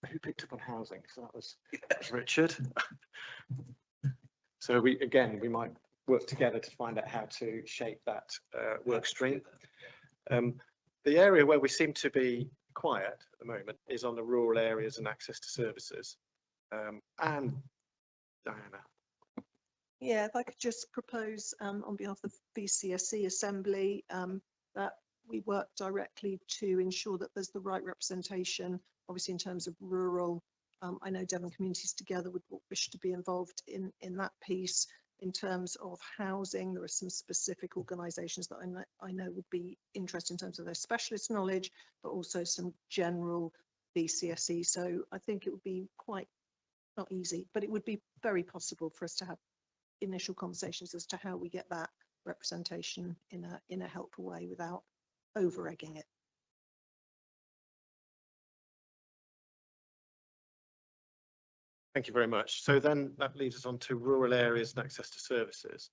who picked up on housing? So that was Richard. So we might work together to find out how to shape that work stream. The area where we seem to be quiet at the moment is on the rural areas and access to services. And Diana. Yeah, if I could just propose on behalf of the VCSE Assembly that we work directly to ensure that there's the right representation, obviously in terms of rural. I know Devon Communities Together would wish to be involved in that piece. In terms of housing, there are some specific organisations that I know would be interested in terms of their specialist knowledge, but also some general VCSE. So I think it would be quite, not easy, but it would be very possible for us to have initial conversations as to how we get that representation in a helpful way without over egging it. Thank you very much. So then that leads us on to rural areas and access to services,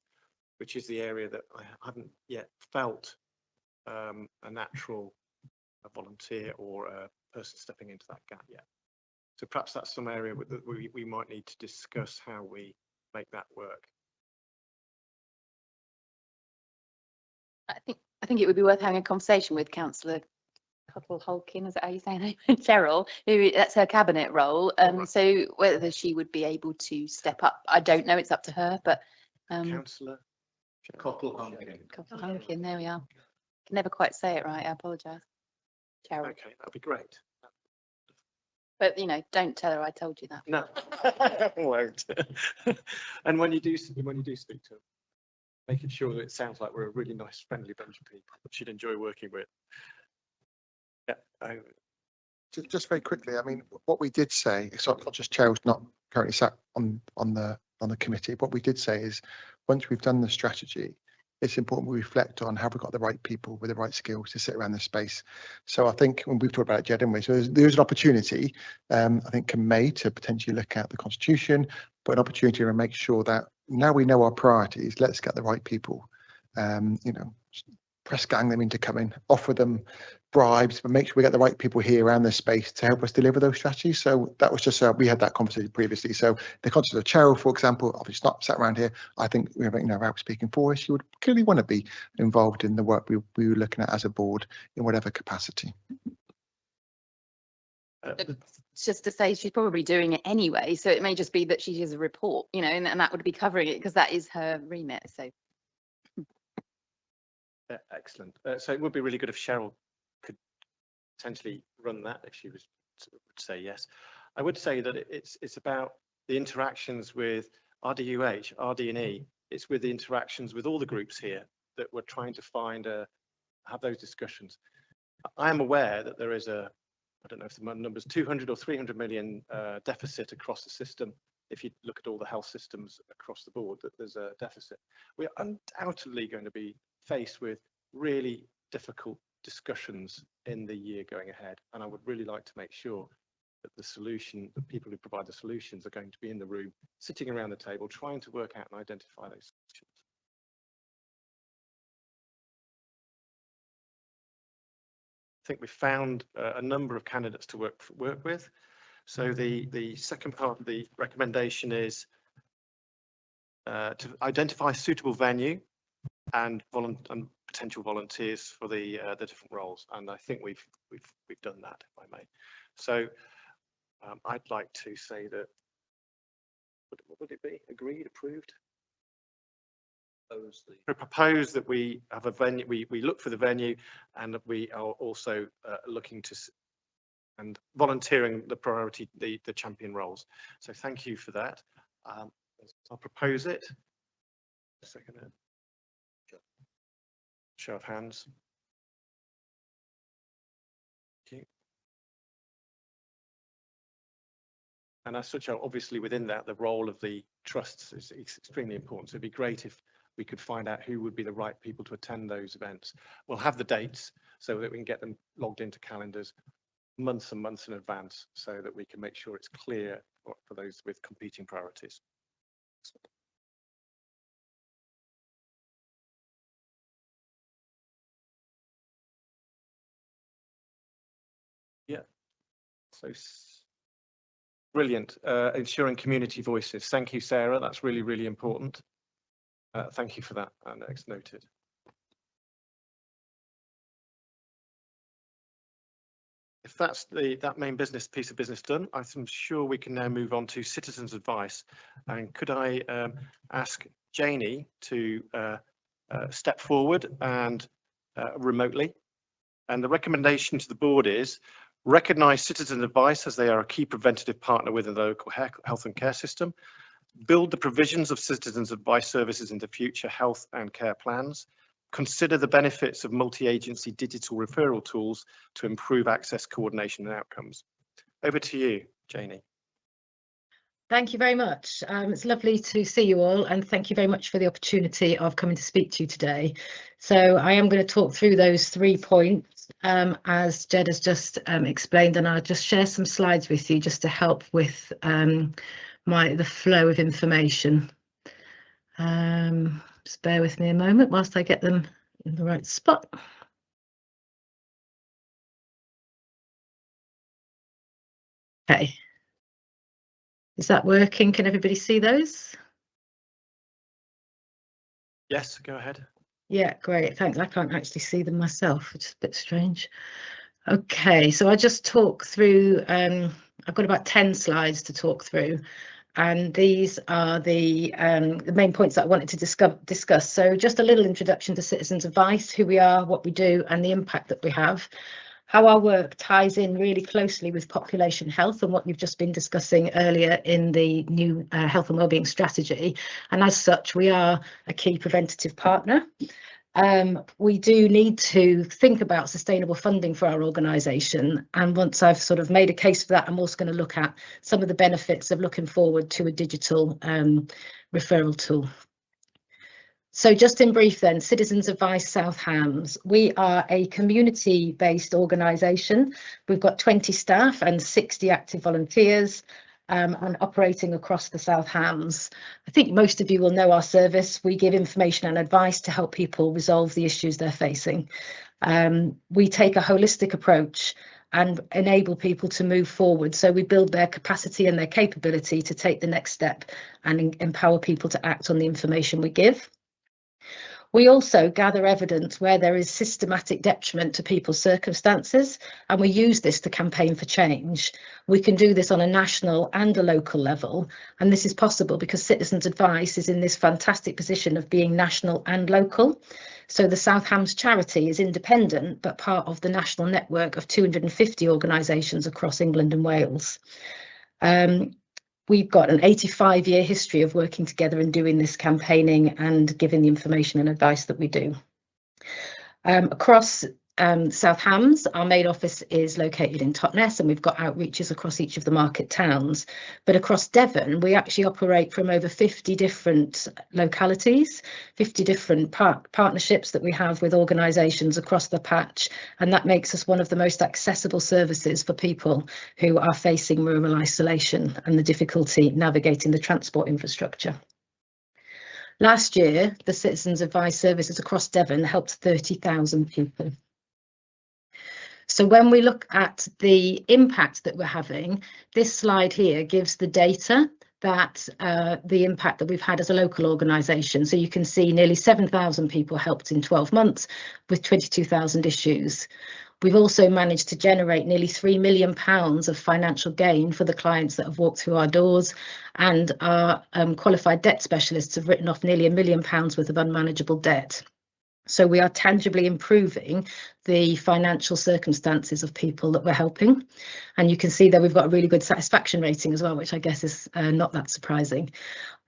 which is the area that I haven't yet felt a natural volunteer or a person stepping into that gap yet. So perhaps that's some area that we might need to discuss how we make that work. I think it would be worth having a conversation with Councillor Holkin, is that how you say her name? Cheryl, who that's her cabinet role. Right. So whether she would be able to step up, I don't know. It's up to her. But Councillor Holkin, there we are. Can never quite say it right. I apologise. Cheryl. Okay, that'd be great. But you know, don't tell her I told you that. No, I won't. And when you do speak to her, making sure that it sounds like we're a really nice, friendly bunch of people that she'd enjoy working with. Yeah. Just very quickly, I mean, what we did say, so I'm conscious Cheryl's not currently sat on the committee. What we did say is, once we've done the strategy, it's important we reflect on have we got the right people with the right skills to sit around the space. So I think when we've talked about it, Jed, haven't we? So there's an opportunity, I think, in May to potentially look at the constitution, but an opportunity to make sure that now we know our priorities, let's get the right people, you know, press gang them into coming, offer them bribes, but make sure we get the right people here around this space to help us deliver those strategies. So that was just we had that conversation previously. So the concept of Cheryl, for example, obviously not sat around here. I think we have, you know, out speaking for us, you would clearly want to be involved in the work we were looking at as a board in whatever capacity. Just to say, she's probably doing it anyway. So it may just be that she has a report, you know, and that would be covering it because that is her remit. So. Excellent. So it would be really good if Cheryl could potentially run that if she would say yes. I would say that it's about the interactions with RDUH, RD&E. It's with the interactions with all the groups here that we're trying to find have those discussions. I am aware that there is I don't know if the number's 200 or 300 million deficit across the system. If you look at all the health systems across the board, that there's a deficit. We are undoubtedly going to be faced with really difficult discussions in the year going ahead. And I would really like to make sure that the people who provide the solutions are going to be in the room, sitting around the table, trying to work out and identify those solutions. I think we found a number of candidates to work with. So the second part of the recommendation is to identify a suitable venue and potential volunteers for the different roles, and I think we've done that, if I may. So I'd like to say that what would it be? Agreed, approved? Propose that we have a venue. We look for the venue, and we are also looking to and volunteering the priority the champion roles. So thank you for that. I'll propose it. Second. Show of hands. Thank you. And as such, obviously within that, the role of the trusts is extremely important. So it'd be great if we could find out who would be the right people to attend those events. We'll have the dates so that we can get them logged into calendars months and months in advance so that we can make sure it's clear for those with competing priorities. Yeah, so brilliant. Ensuring community voices. Thank you, Sarah. That's really, really important. Thank you for that. And it's noted. if that's that main piece of business done, I'm sure we can now move on to citizens' advice. And could I ask Janie to step forward and remotely? And the recommendation to the board is recognise citizen advice as they are a key preventative partner within the local health and care system. Build the provisions of citizens advice services into future health and care plans. Consider the benefits of multi-agency digital referral tools to improve access, coordination and outcomes. Over to you, Janie. Thank you very much. It's lovely to see you all, and thank you very much for the opportunity of coming to speak to you today. So I am going to talk through those 3 points as Jed has just explained, and I'll just share some slides with you just to help with the flow of information. Just bear with me a moment whilst I get them in the right spot. Okay. Is that working? Can everybody see those? Yes, go ahead. Yeah, great. Thanks. I can't actually see them myself, which is a bit strange. Okay, so I just talk through, I've got about 10 slides to talk through, and these are the main points that I wanted to discuss. So just a little introduction to citizens' advice, who we are, what we do, and the impact that we have. How our work ties in really closely with population health and what you've just been discussing earlier in the new health and wellbeing strategy. And as such, we are a key preventative partner. We do need to think about sustainable funding for our organisation. And once I've sort of made a case for that, I'm also going to look at some of the benefits of looking forward to a digital referral tool. So just in brief then, Citizens Advice South Hams. We are a community-based organisation. We've got 20 staff and 60 active volunteers and operating across the South Hams. I think most of you will know our service. We give information and advice to help people resolve the issues they're facing. We take a holistic approach and enable people to move forward. So we build their capacity and their capability to take the next step and empower people to act on the information we give. We also gather evidence where there is systematic detriment to people's circumstances, and we use this to campaign for change. We can do this on a national and a local level, and this is possible because Citizens Advice is in this fantastic position of being national and local. So the South Hams charity is independent, but part of the national network of 250 organisations across England and Wales. We've got an 85-year history of working together and doing this campaigning and giving the information and advice that we do. Across South Hams, our main office is located in Totnes, and we've got outreaches across each of the market towns. But across Devon, we actually operate from over 50 different localities, 50 different partnerships that we have with organisations across the patch, and that makes us one of the most accessible services for people who are facing rural isolation and the difficulty navigating the transport infrastructure. Last year, the Citizens Advice services across Devon helped 30,000 people. So when we look at the impact that we're having, this slide here gives the data that the impact that we've had as a local organisation. So you can see nearly 7,000 people helped in 12 months with 22,000 issues. We've also managed to generate nearly £3 million of financial gain for the clients that have walked through our doors, and our qualified debt specialists have written off nearly £1 million worth of unmanageable debt. So we are tangibly improving the financial circumstances of people that we're helping. And you can see that we've got a really good satisfaction rating as well, which I guess is not that surprising.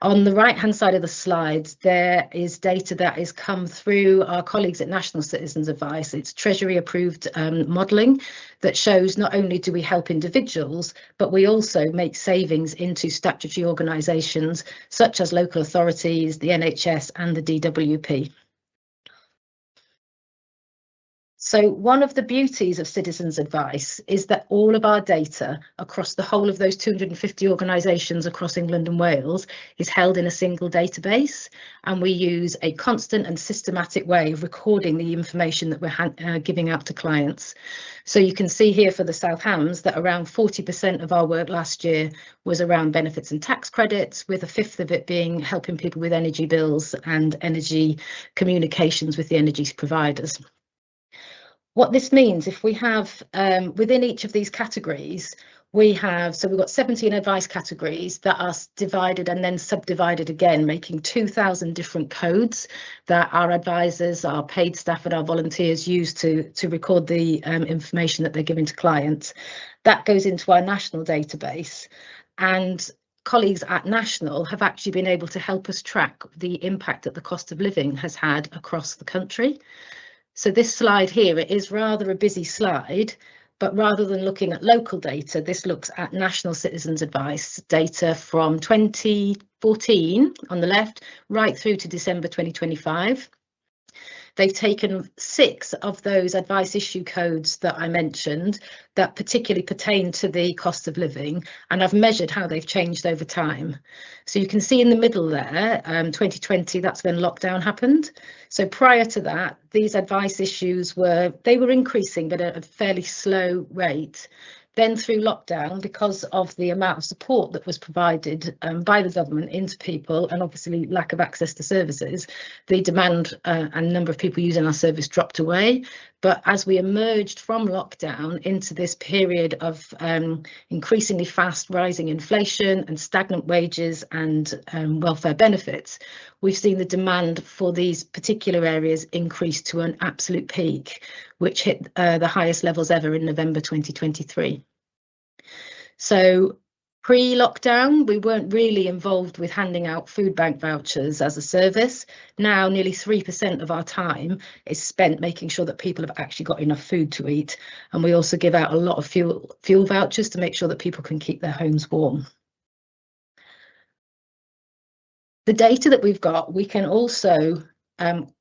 On the right-hand side of the slide, there is data that has come through our colleagues at National Citizens Advice. It's Treasury-approved modelling that shows not only do we help individuals, but we also make savings into statutory organisations such as local authorities, the NHS and the DWP. So one of the beauties of Citizens Advice is that all of our data across the whole of those 250 organisations across England and Wales is held in a single database, and we use a constant and systematic way of recording the information that we're giving out to clients. So you can see here for the South Hams that around 40% of our work last year was around benefits and tax credits, with a fifth of it being helping people with energy bills and energy communications with the energy providers. What this means, if we have within each of these categories, we've got 17 advice categories that are divided and then subdivided again, making 2,000 different codes that our advisors, our paid staff and our volunteers use to record the information that they're giving to clients. That goes into our national database, and colleagues at National have actually been able to help us track the impact that the cost of living has had across the country. So this slide here, it is rather a busy slide, but rather than looking at local data, this looks at national citizens advice data from 2014 on the left, right through to December 2025. They've taken 6 of those advice issue codes that I mentioned that particularly pertain to the cost of living, and I've measured how they've changed over time. So you can see in the middle there, 2020, that's when lockdown happened. So prior to that, these advice issues were increasing, but at a fairly slow rate. Then through lockdown, because of the amount of support that was provided by the government into people, and obviously lack of access to services, the demand and number of people using our service dropped away. But as we emerged from lockdown into this period of increasingly fast rising inflation and stagnant wages and welfare benefits, we've seen the demand for these particular areas increase to an absolute peak, which hit the highest levels ever in November 2023. So pre-lockdown, we weren't really involved with handing out food bank vouchers as a service. Now nearly 3% of our time is spent making sure that people have actually got enough food to eat. And we also give out a lot of fuel vouchers to make sure that people can keep their homes warm. The data that we've got, we can also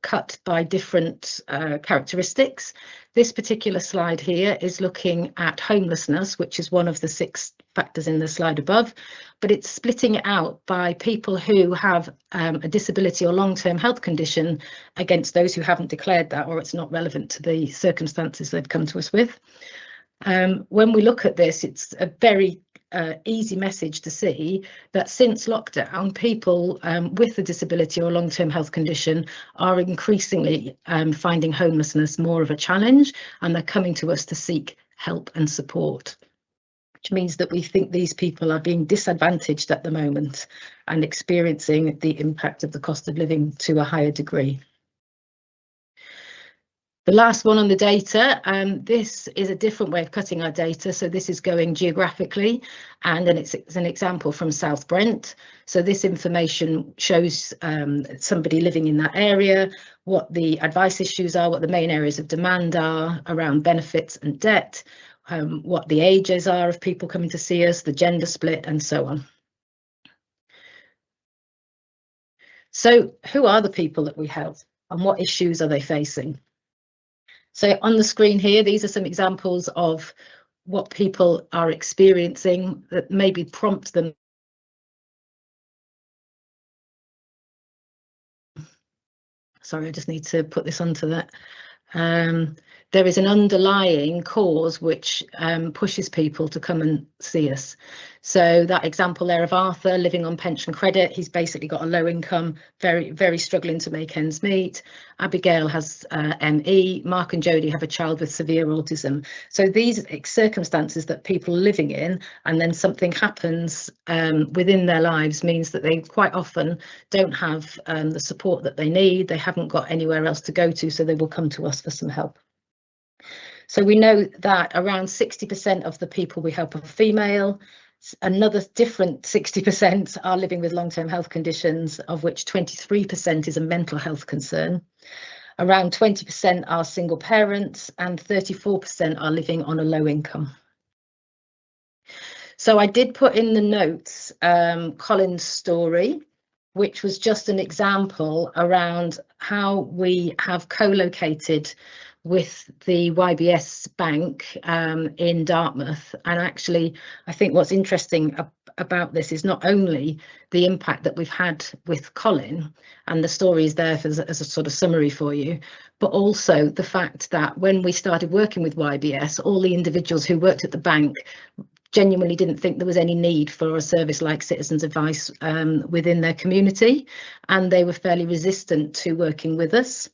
cut by different characteristics. This particular slide here is looking at homelessness, which is one of the 6 factors in the slide above, but it's splitting it out by people who have a disability or long-term health condition against those who haven't declared that, or it's not relevant to the circumstances they've come to us with. When we look at this, it's a very easy message to see that since lockdown, people with a disability or long-term health condition are increasingly finding homelessness more of a challenge, and they're coming to us to seek help and support, which means that we think these people are being disadvantaged at the moment and experiencing the impact of the cost of living to a higher degree. The last one on the data, this is a different way of cutting our data. So this is going geographically, and then it's an example from South Brent. So this information shows somebody living in that area, what the advice issues are, what the main areas of demand are around benefits and debt, what the ages are of people coming to see us, the gender split, and so on. So who are the people that we help, and what issues are they facing? So on the screen here, these are some examples of what people are experiencing that maybe prompt them. Sorry, I just need to put this onto that. There is an underlying cause which pushes people to come and see us. So that example there of Arthur living on pension credit, he's basically got a low income, very struggling to make ends meet. Abigail has ME, Mark and Jodie have a child with severe autism. So these circumstances that people are living in, and then something happens within their lives, means that they quite often don't have the support that they need. They haven't got anywhere else to go to, so they will come to us for some help. So we know that around 60% of the people we help are female. Another different 60% are living with long-term health conditions, of which 23% is a mental health concern. Around 20% are single parents, and 34% are living on a low income. So I did put in the notes Colin's story, which was just an example around how we have co-located with the YBS Bank in Dartmouth. And actually, I think what's interesting about this is not only the impact that we've had with Colin, and the story is there as a sort of summary for you, but also the fact that when we started working with YBS, all the individuals who worked at the bank genuinely didn't think there was any need for a service like citizens advice within their community, and they were fairly resistant to working with us.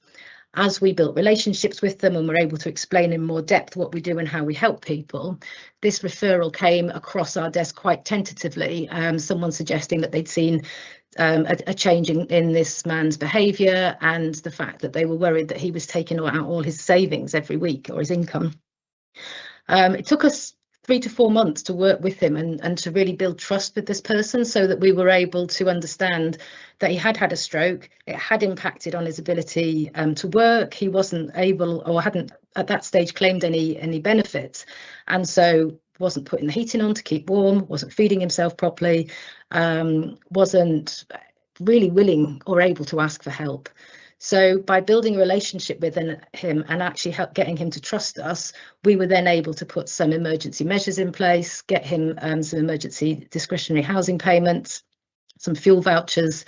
As we built relationships with them and were able to explain in more depth what we do and how we help people, this referral came across our desk quite tentatively. Someone suggesting that they'd seen a change in this man's behaviour, and the fact that they were worried that he was taking out all his savings every week, or his income. It took us 3 to 4 months to work with him and to really build trust with this person, so that we were able to understand that he had had a stroke. It had impacted on his ability to work. He wasn't able, or hadn't at that stage claimed any benefits, and so wasn't putting the heating on to keep warm, wasn't feeding himself properly, wasn't really willing or able to ask for help. So by building a relationship with him and actually getting him to trust us, we were then able to put some emergency measures in place, get him some emergency discretionary housing payments, some fuel vouchers,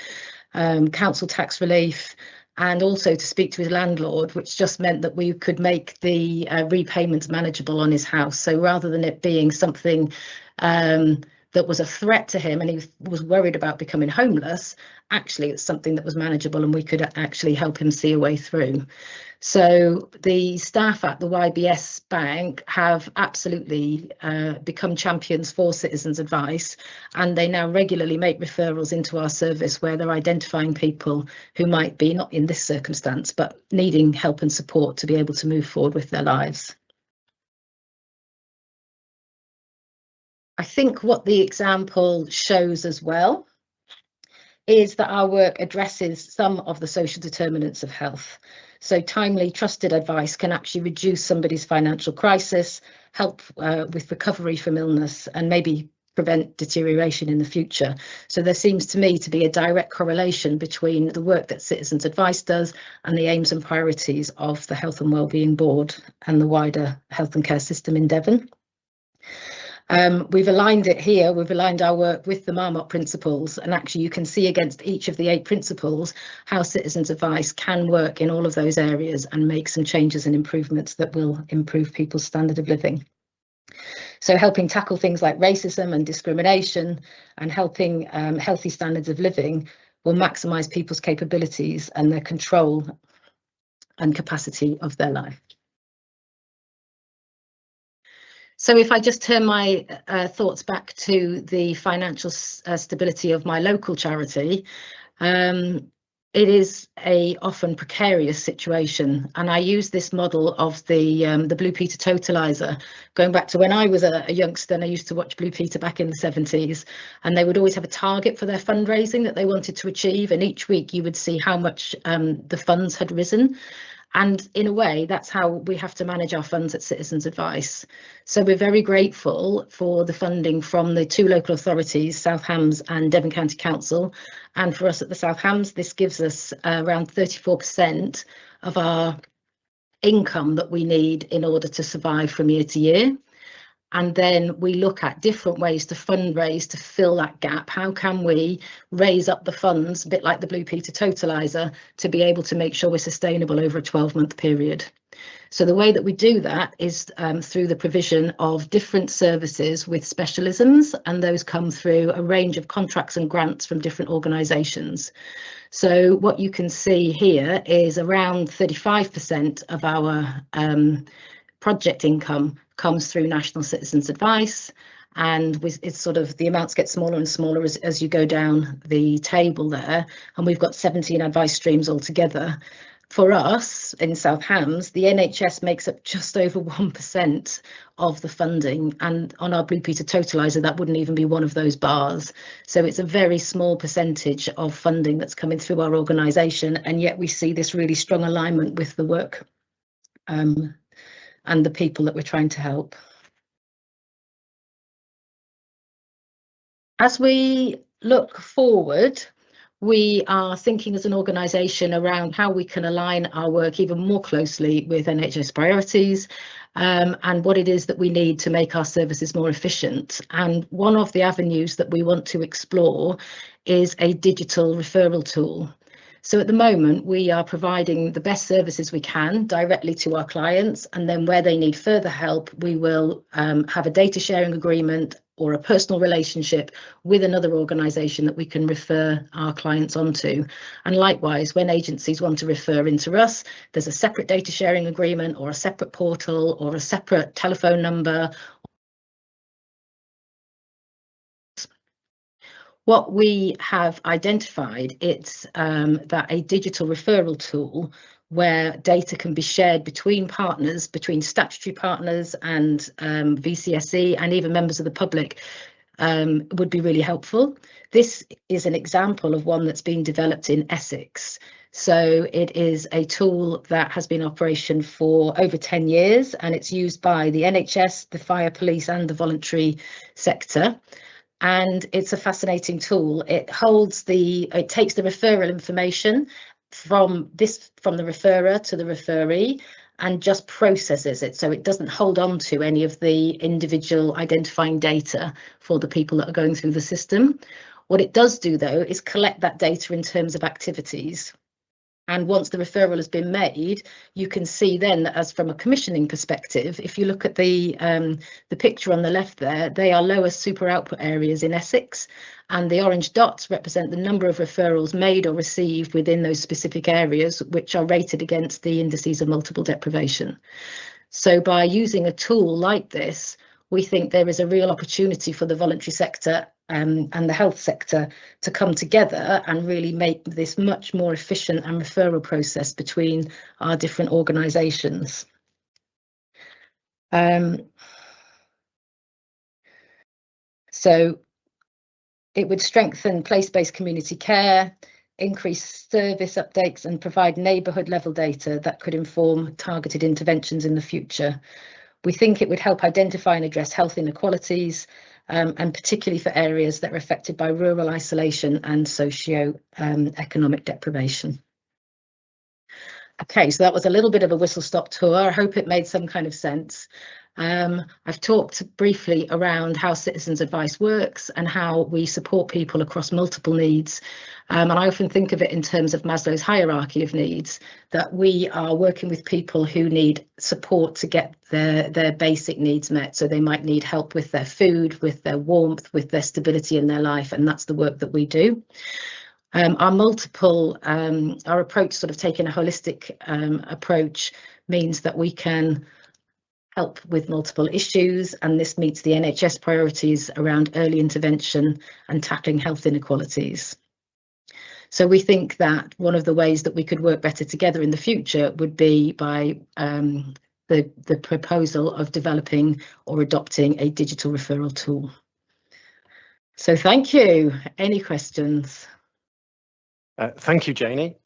council tax relief, and also to speak to his landlord, which just meant that we could make the repayments manageable on his house. So rather than it being something that was a threat to him and he was worried about becoming homeless, actually it's something that was manageable and we could actually help him see a way through. So the staff at the YBS Bank have absolutely become champions for Citizens Advice, and they now regularly make referrals into our service where they're identifying people who might be not in this circumstance but needing help and support to be able to move forward with their lives. I think what the example shows as well is that our work addresses some of the social determinants of health. So timely, trusted advice can actually reduce somebody's financial crisis, help with recovery from illness, and maybe prevent deterioration in the future. So there seems to me to be a direct correlation between the work that Citizens Advice does and the aims and priorities of the Health and Wellbeing Board and the wider health and care system in Devon. We've aligned it here, we've aligned our work with the Marmot principles, and actually you can see against each of the 8 principles how Citizens Advice can work in all of those areas and make some changes and improvements that will improve people's standard of living. So helping tackle things like racism and discrimination and helping healthy standards of living will maximise people's capabilities and their control and capacity of their life. So if I just turn my thoughts back to the financial stability of my local charity, it is a often precarious situation, and I use this model of the Blue Peter totalizer. Going back to when I was a youngster, and I used to watch Blue Peter back in the 70s, and they would always have a target for their fundraising that they wanted to achieve, and each week you would see how much the funds had risen. And in a way, that's how we have to manage our funds at Citizens Advice. So we're very grateful for the funding from the 2 local authorities, South Hams and Devon County Council. And for us at the South Hams, this gives us around 34% of our income that we need in order to survive from year to year. And then we look at different ways to fundraise to fill that gap. How can we raise up the funds, a bit like the Blue Peter totalizer, to be able to make sure we're sustainable over a 12-month period? So the way that we do that is through the provision of different services with specialisms, and those come through a range of contracts and grants from different organisations. So what you can see here is around 35% of our project income comes through National Citizens Advice, and it's sort of the amounts get smaller and smaller as you go down the table there, and we've got 17 advice streams altogether. For us in South Hams, the NHS makes up just over 1% of the funding, and on our Blue Peter totalizer that wouldn't even be one of those bars. So it's a very small percentage of funding that's coming through our organisation, and yet we see this really strong alignment with the work and the people that we're trying to help. As we look forward, we are thinking as an organisation around how we can align our work even more closely with NHS priorities and what it is that we need to make our services more efficient. And one of the avenues that we want to explore is a digital referral tool. So at the moment, we are providing the best services we can directly to our clients, and then where they need further help, we will have a data sharing agreement or a personal relationship with another organisation that we can refer our clients onto. And likewise, when agencies want to refer into us, there's a separate data sharing agreement or a separate portal or a separate telephone number. What we have identified, it's that a digital referral tool where data can be shared between partners, between statutory partners and VCSE and even members of the public would be really helpful. This is an example of one that's been developed in Essex. So it is a tool that has been in operation for over 10 years and it's used by the NHS, the fire police and the voluntary sector. And it's a fascinating tool. It takes the referral information from the referrer to the referee and just processes it. So it doesn't hold on to any of the individual identifying data for the people that are going through the system. What it does do, though, is collect that data in terms of activities. And once the referral has been made, you can see then that as from a commissioning perspective, if you look at the picture on the left there, they are lowest super output areas in Essex, and the orange dots represent the number of referrals made or received within those specific areas, which are rated against the indices of multiple deprivation. So by using a tool like this, we think there is a real opportunity for the voluntary sector and the health sector to come together and really make this much more efficient and referral process between our different organisations. So it would strengthen place-based community care, increase service updates and provide neighbourhood level data that could inform targeted interventions in the future. We think it would help identify and address health inequalities, and particularly for areas that are affected by rural isolation and socio-economic deprivation. Okay, so that was a little bit of a whistle-stop tour. I hope it made some kind of sense. I've talked briefly around how citizens advice works and how we support people across multiple needs. And I often think of it in terms of Maslow's hierarchy of needs, that we are working with people who need support to get their basic needs met. So they might need help with their food, with their warmth, with their stability in their life. And that's the work that we do. Our approach, sort of taking a holistic approach, means that we can help with multiple issues, and this meets the NHS priorities around early intervention and tackling health inequalities. So we think that one of the ways that we could work better together in the future would be by the proposal of developing or adopting a digital referral tool. So thank you. Any questions? Thank you, Janie.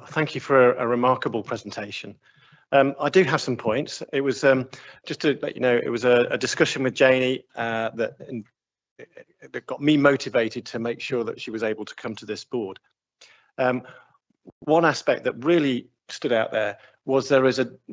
Thank you for a remarkable presentation. I do have some points. It was just to let you know, it was a discussion with Janie that got me motivated to make sure that she was able to come to this board. One aspect that really stood out there was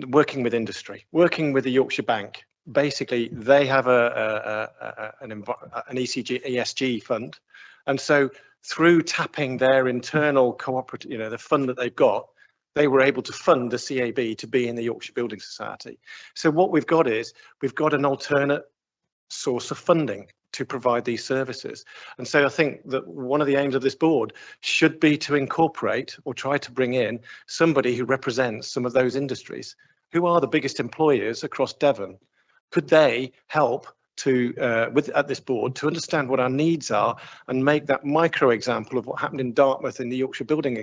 working with industry, working with the Yorkshire Bank. Basically, they have an ESG fund, and so through tapping their internal cooperative, the fund that they've got, they were able to fund the CAB to be in the Yorkshire Building Society. So what we've got an alternate source of funding to provide these services. And so I think that one of the aims of this board should be to incorporate or try to bring in somebody who represents some of those industries. Who are the biggest employers across Devon? Could they help at this board to understand what our needs are and make that micro example of what happened in Dartmouth in the Yorkshire Building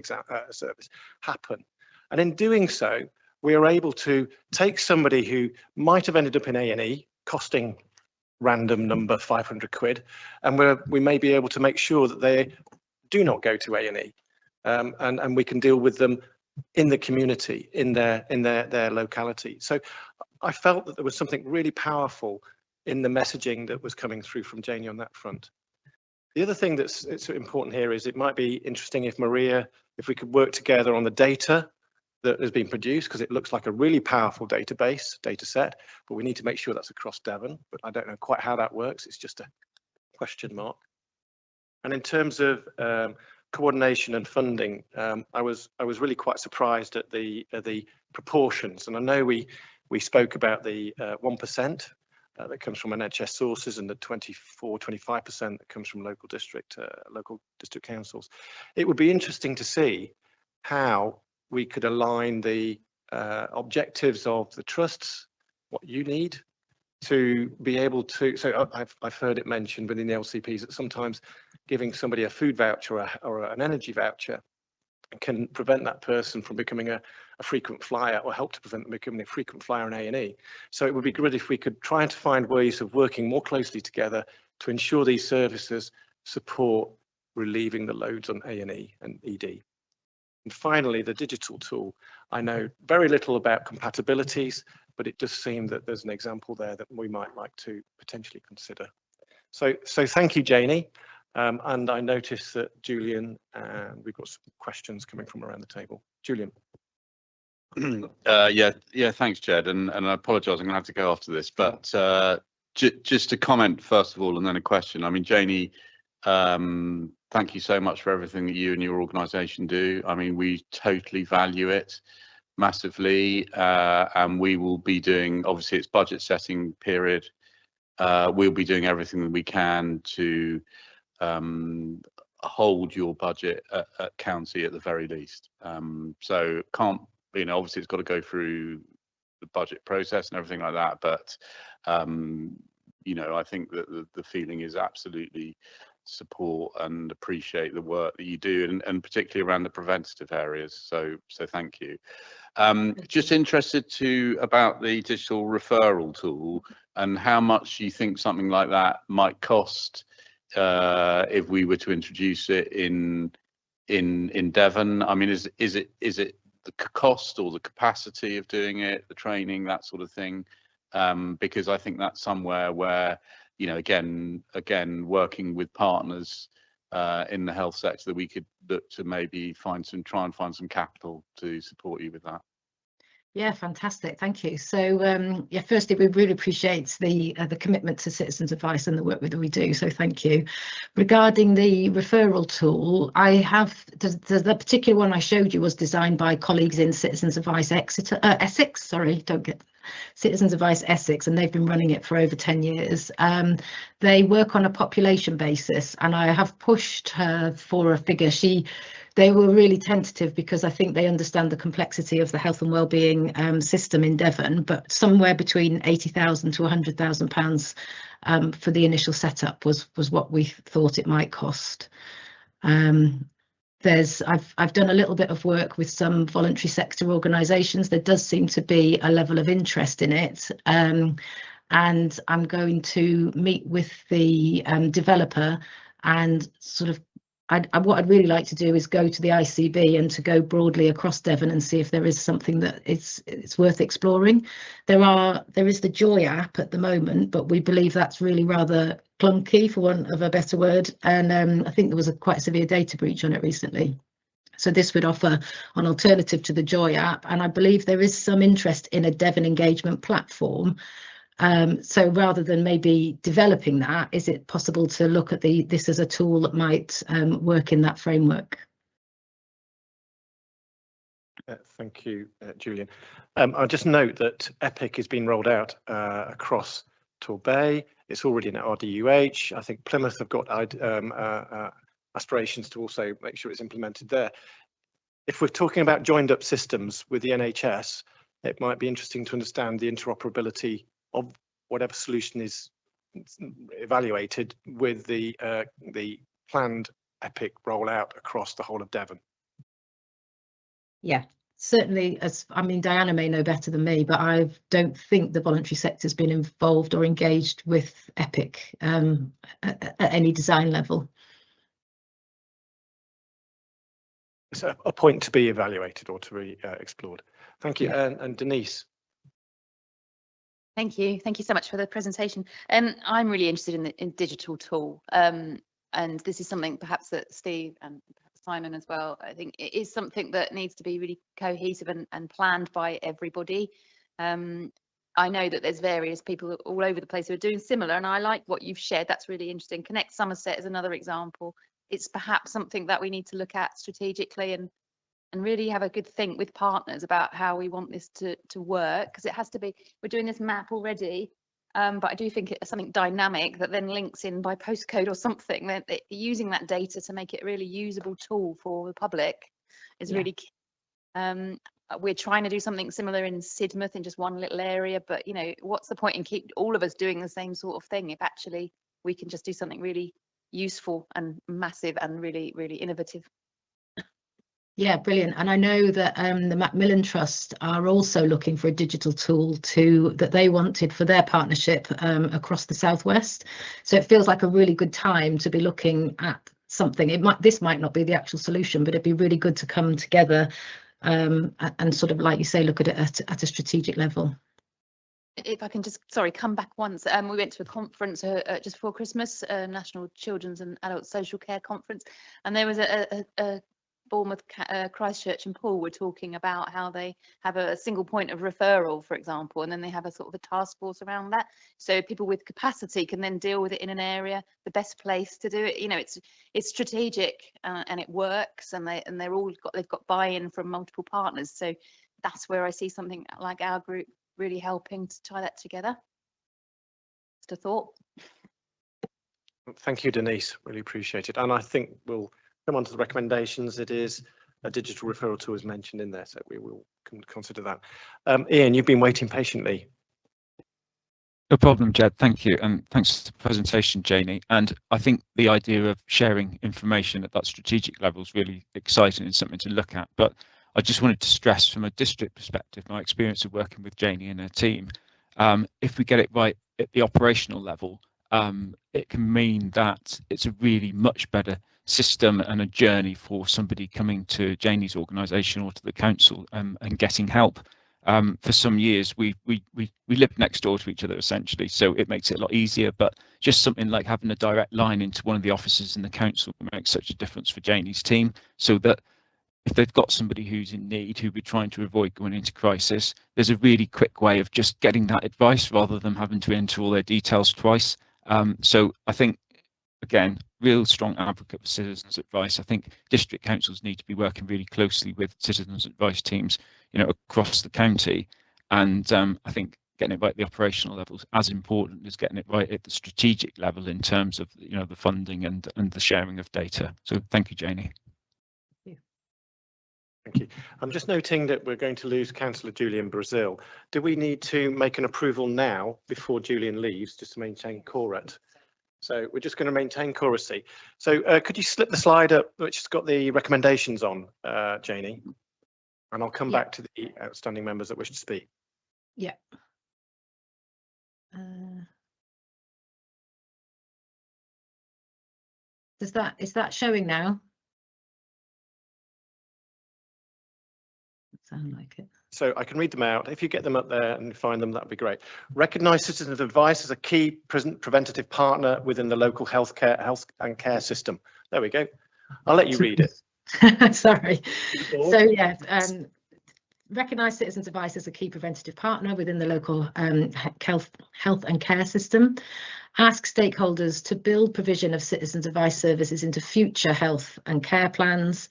Service happen? And in doing so, we are able to take somebody who might have ended up in A&E costing random number 500 quid, and we may be able to make sure that they do not go to A&E, and we can deal with them in the community, in their locality. So I felt that there was something really powerful in the messaging that was coming through from Janie on that front. The other thing it's important here is it might be interesting if we could work together on the data that has been produced, because it looks like a really powerful data set, but we need to make sure that's across Devon, but I don't know quite how that works. It's just a question mark. And in terms of coordination and funding, I was really quite surprised at the proportions. And I know we spoke about the 1%, that comes from NHS sources, and the 24-25% that comes from local district councils. It would be interesting to see how we could align the objectives of the trusts, what you need to be able to. So I've heard it mentioned within the LCPs that sometimes giving somebody a food voucher or an energy voucher can prevent that person from becoming a frequent flyer, or help to prevent them becoming a frequent flyer in A&E. So it would be good if we could try to find ways of working more closely together to ensure these services support relieving the loads on A&E and ED. And finally, the digital tool. I know very little about compatibilities, but it does seem that there's an example there that we might like to potentially consider. So thank you, Janie. And I noticed that Julian, and we've got some questions coming from around the table. Julian. Yeah, thanks, Jed. And I apologise, I'm going to have to go after this, but just a comment first of all, and then a question. I mean, Janie, thank you so much for everything that you and your organisation do. I mean, we totally value it massively, and we will be doing, obviously it's budget setting period, we'll be doing everything that we can to hold your budget at county at the very least. So can't, you know, obviously it's got to go through the budget process and everything like that, but you know, I think that the feeling is absolutely support and appreciate the work that you do, and particularly around the preventative areas. So thank you. Just interested about the digital referral tool and how much you think something like that might cost if we were to introduce it in Devon. I mean, is it the cost or the capacity of doing it, the training, that sort of thing? Because I think that's somewhere where, you know, again, working with partners in the health sector, that we could look to maybe try and find some capital to support you with that. Yeah, fantastic. Thank you. So, yeah, firstly, we really appreciate the commitment to citizens' advice and the work that we do. So thank you. Regarding the referral tool, I have the particular one I showed you was designed by colleagues in Citizens' Advice Essex. Sorry, don't get Citizens' Advice Essex, and they've been running it for over 10 years. They work on a population basis, and I have pushed her for a figure. They were really tentative because I think they understand the complexity of the health and wellbeing system in Devon, but somewhere between £80,000 to £100,000 for the initial setup was what we thought it might cost. I've done a little bit of work with some voluntary sector organisations. There does seem to be a level of interest in it, and I'm going to meet with the developer and sort of. What I'd really like to do is go to the ICB and to go broadly across Devon and see if there is something that it's worth exploring. There is the Joy app at the moment, but we believe that's really rather clunky, for want of a better word, and I think there was quite a severe data breach on it recently. So this would offer an alternative to the Joy app, and I believe there is some interest in a Devon engagement platform. So rather than maybe developing that, is it possible to look at this as a tool that might work in that framework? Thank you, Julian. I'll just note that EPIC has been rolled out across Torbay. It's already in RDUH. I think Plymouth have got aspirations to also make sure it's implemented there. If we're talking about joined up systems with the NHS, it might be interesting to understand the interoperability of whatever solution is evaluated with the planned EPIC rollout across the whole of Devon. Yeah, certainly. I mean, Diana may know better than me, but I don't think the voluntary sector has been involved or engaged with EPIC at any design level. It's a point to be evaluated or to be explored. Thank you. Yeah. And Denise. Thank you. Thank you so much for the presentation. I'm really interested in the digital tool, and this is something perhaps that Steve and perhaps Simon as well, I think it is something that needs to be really cohesive and planned by everybody. I know that there's various people all over the place who are doing similar, and I like what you've shared. That's really interesting. Connect Somerset is another example. It's perhaps something that we need to look at strategically and really have a good think with partners about how we want this to work, because it has to be, we're doing this map already, But I do think it's something dynamic that then links in by postcode or something. That using that data to make it a really usable tool for the public is really key. We're trying to do something similar in Sidmouth in just one little area, but you know, what's the point in keep all of us doing the same sort of thing if actually we can just do something really useful and massive and really, really innovative. Yeah, brilliant. And I know that the Macmillan Trust are also looking for a digital tool that they wanted for their partnership across the Southwest. So it feels like a really good time to be looking at something. This might not be the actual solution, but it'd be really good to come together and sort of, like you say, look at it at a strategic level. If I can just, come back once. We went to a conference just before Christmas, National Children's and Adult Social Care Conference, and there was a Bournemouth, Christchurch and Poole were talking about how they have a single point of referral, for example, and then they have a sort of a task force around that. So people with capacity can then deal with it in an area, the best place to do it. You know, it's strategic and it works, and they've got buy-in from multiple partners. So that's where I see something like our group really helping to tie that together. Just a thought. Thank you, Denise. Really appreciate it. And I think we'll come on to the recommendations. It is a digital referral tool is mentioned in there, so we will consider that. Ian, you've been waiting patiently. No problem, Jed. Thank you. And thanks for the presentation, Janie. And I think the idea of sharing information at that strategic level is really exciting and something to look at. But I just wanted to stress from a district perspective, my experience of working with Janie and her team, if we get it right at the operational level, it can mean that it's a really much better system and a journey for somebody coming to Janie's organisation or to the council and getting help. For some years, we lived next door to each other essentially, so it makes it a lot easier. But just something like having a direct line into one of the offices in the council makes such a difference for Janie's team, so that if they've got somebody who's in need, who we're trying to avoid going into crisis, there's a really quick way of just getting that advice rather than having to enter all their details twice. So I think, again, real strong advocate for citizens' advice. I think district councils need to be working really closely with citizens' advice teams, you know, across the county. And I think getting it right at the operational level is as important as getting it right at the strategic level in terms of, you know, the funding and the sharing of data. So thank you, Janie. Thank you. I'm just noting that we're going to lose Councillor Julian Brazil. Do we need to make an approval now before Julian leaves, just to maintain quorum? So we're just going to maintain quorum. So could you slip the slide up which has got the recommendations on, Janie? And I'll come back to the outstanding members that wish to speak. Yeah. Is that showing now? Sound like it. So I can read them out. If you get them up there and find them, that'd be great. Recognise citizens' advice as a key preventative partner within the local health and care system. There we go. I'll let you read it. Sorry. So yeah, recognise citizens' advice as a key preventative partner within the local health and care system. Ask stakeholders to build provision of citizens' advice services into future health and care plans,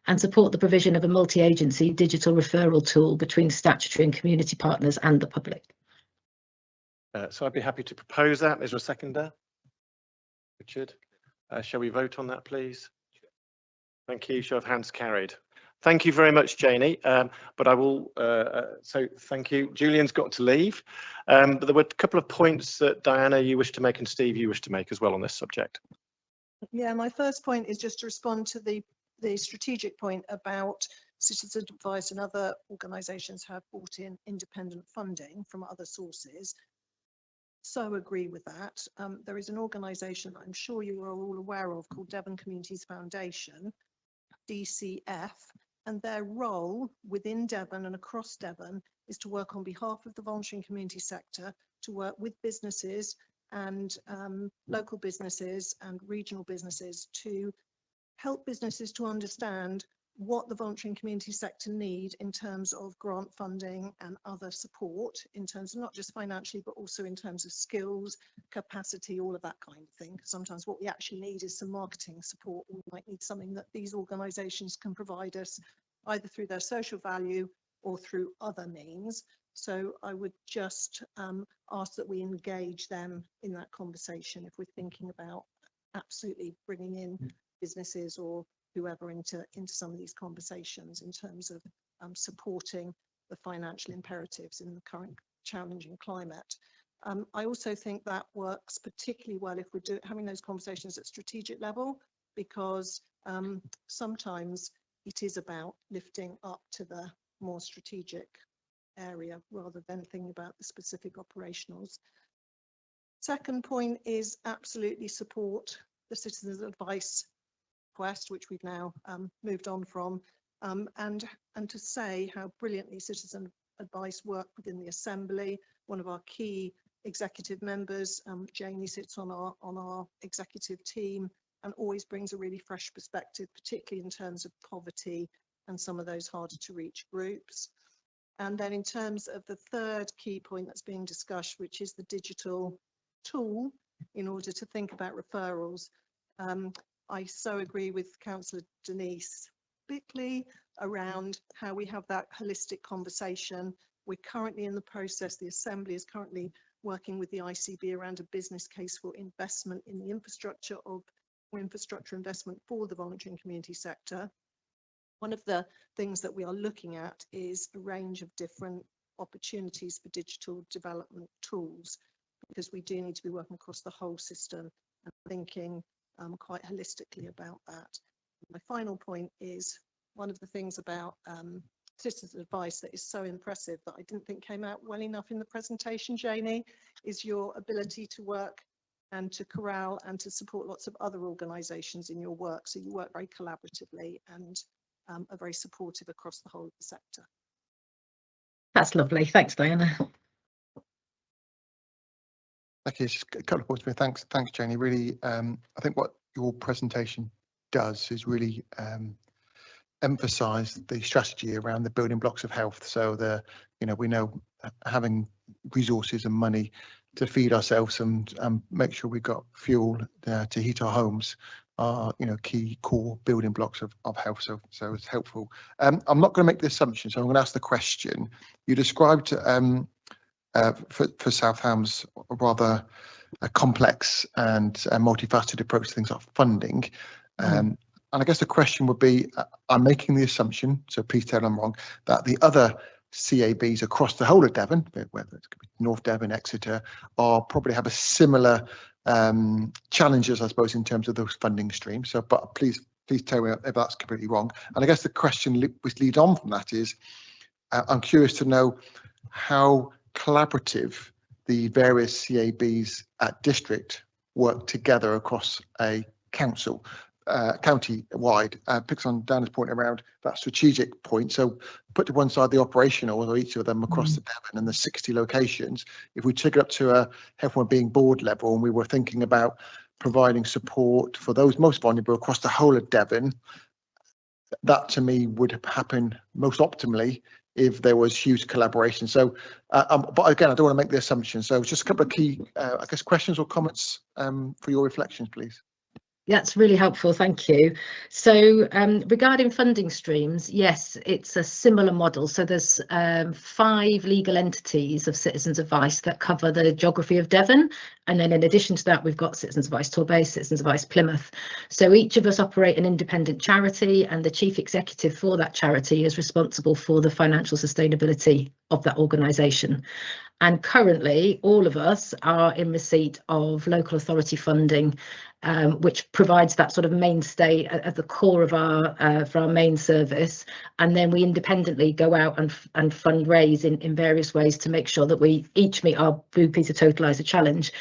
and support the provision of a multi-agency digital referral tool between statutory and community partners and the public. So I'd be happy to propose that. Is there a seconder? Richard, shall we vote on that, please? Thank you. Show of hands carried. Thank you very much, Janie. But I will, so thank you. Julian's got to leave. But there were a couple of points that Diana, you wish to make, and Steve, you wish to make as well on this subject. Yeah, my first point is just to respond to the strategic point about citizen advice and other organisations have brought in independent funding from other sources. So agree with that. There is an organisation I'm sure you are all aware of called Devon Communities Foundation, DCF, and their role within Devon and across Devon is to work on behalf of the voluntary and community sector, to work with businesses and local businesses and regional businesses to help businesses to understand what the voluntary and community sector need in terms of grant funding and other support, in terms of not just financially, but also in terms of skills, capacity, all of that kind of thing. Sometimes what we actually need is some marketing support. We might need something that these organisations can provide us either through their social value or through other means. So I would just ask that we engage them in that conversation if we're thinking about absolutely bringing in businesses or whoever into some of these conversations in terms of supporting the financial imperatives in the current challenging climate. I also think that works particularly well if we're having those conversations at strategic level, because sometimes it is about lifting up to the more strategic area rather than thinking about the specific operationals. Second point is absolutely support the citizens' advice request, which we've now moved on from, and to say how brilliantly citizen advice work within the Assembly. One of our key executive members, Janie, sits on our executive team and always brings a really fresh perspective, particularly in terms of poverty and some of those harder to reach groups. And then in terms of the third key point that's being discussed, which is the digital tool in order to think about referrals, I so agree with Councillor Denise Bickley around how we have that holistic conversation. We're currently in the process, the Assembly is currently working with the ICB around a business case for investment in the infrastructure investment for the voluntary and community sector. One of the things that we are looking at is a range of different opportunities for digital development tools, because we do need to be working across the whole system and thinking quite holistically about that. My final point is one of the things about citizens' advice that is so impressive that I didn't think came out well enough in the presentation, Janie, is your ability to work and to corral and to support lots of other organisations in your work. So you work very collaboratively and are very supportive across the whole of the sector. That's lovely. Thanks, Diana. Okay, just a couple of points for me. Thanks, Janie. Really, I think what your presentation does is really emphasise the strategy around the building blocks of health. So we know having resources and money to feed ourselves and make sure we've got fuel to heat our homes are key core building blocks of health. So it's helpful. I'm not going to make the assumption, so I'm going to ask the question. You described for South Hams a rather complex and multifaceted approach to things like funding. And I guess the question would be, I'm making the assumption, so please tell me I'm wrong, that the other CABs across the whole of Devon, whether it's North Devon, Exeter, probably have a similar challenges, I suppose, in terms of those funding streams. So, but please tell me if that's completely wrong. And I guess the question which leads on from that is, I'm curious to know how collaborative the various CABs at district work together across a council, county-wide. Picks on Dana's point around that strategic point. So put to one side the operational, or each of them across the Devon and the 60 locations. If we took it up to a health and wellbeing board level and we were thinking about providing support for those most vulnerable across the whole of Devon, that to me would happen most optimally if there was huge collaboration. So, but again, I don't want to make the assumption. So just a couple of key, I guess, questions or comments for your reflections, please. That's really helpful, thank you. So regarding funding streams, yes, it's a similar model. So there's 5 legal entities of Citizens Advice that cover the geography of Devon. And then in addition to that, we've got Citizens Advice Torbay, Citizens Advice Plymouth. So each of us operate an independent charity, and the chief executive for that charity is responsible for the financial sustainability of that organisation. And currently, all of us are in receipt of local authority funding, which provides that sort of mainstay at the core of for our main service. And then we independently go out and fundraise in various ways to make sure that we each meet our Blue Peter Totaliser challenge.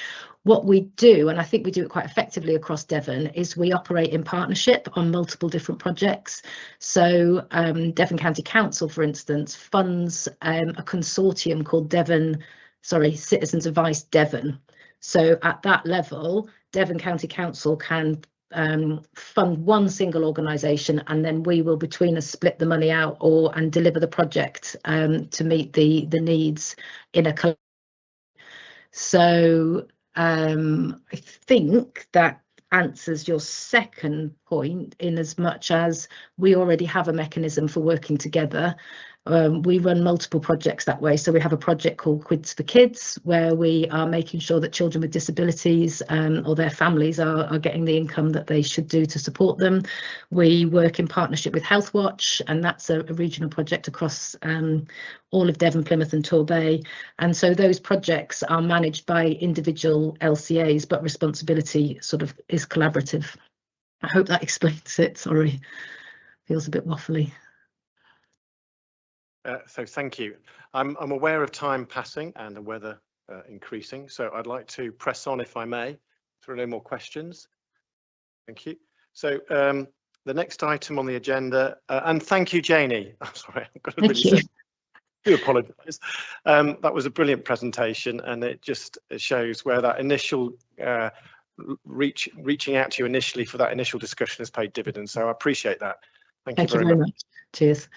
What we do, and I think we do it quite effectively across Devon, is we operate in partnership on multiple different projects. So Devon County Council, for instance, funds a consortium called Citizens Advice Devon. So at that level, Devon County Council can fund one single organisation, and then we will between us split the money out and deliver the project to meet the needs in a. So I think that answers your second point, in as much as we already have a mechanism for working together. We run multiple projects that way. So we have a project called Quids for Kids, where we are making sure that children with disabilities or their families are getting the income that they should do to support them. We work in partnership with Health Watch, and that's a regional project across all of Devon, Plymouth and Torbay. And so those projects are managed by individual LCAs, but responsibility sort of is collaborative. I hope that explains it. Sorry, feels a bit waffly. So thank you. I'm aware of time passing and the weather increasing, so I'd like to press on, if I may. If there are no more questions. Thank you. So the next item on the agenda, and thank you, Janie. I'm sorry, I've got to really say, I do apologise. That was a brilliant presentation, and it just shows where that initial reaching out to you initially for that initial discussion has paid dividends. So I appreciate that. Thank you very much. Cheers.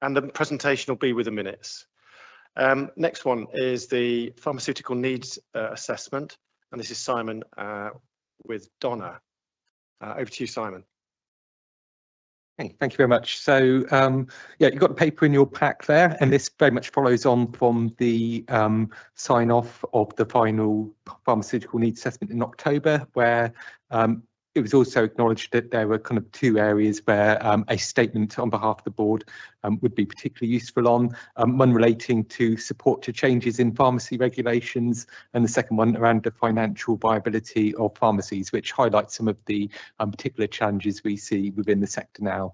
And the presentation will be with the minutes. Next one is the pharmaceutical needs assessment, and this is Simon with Donna. Over to you, Simon. Okay, thank you very much. So yeah, you've got a paper in your pack there, and this very much follows on from the sign off of the final pharmaceutical needs assessment in October, where it was also acknowledged that there were kind of two areas where a statement on behalf of the board would be particularly useful on, one relating to support to changes in pharmacy regulations, and the second one around the financial viability of pharmacies, which highlights some of the particular challenges we see within the sector now.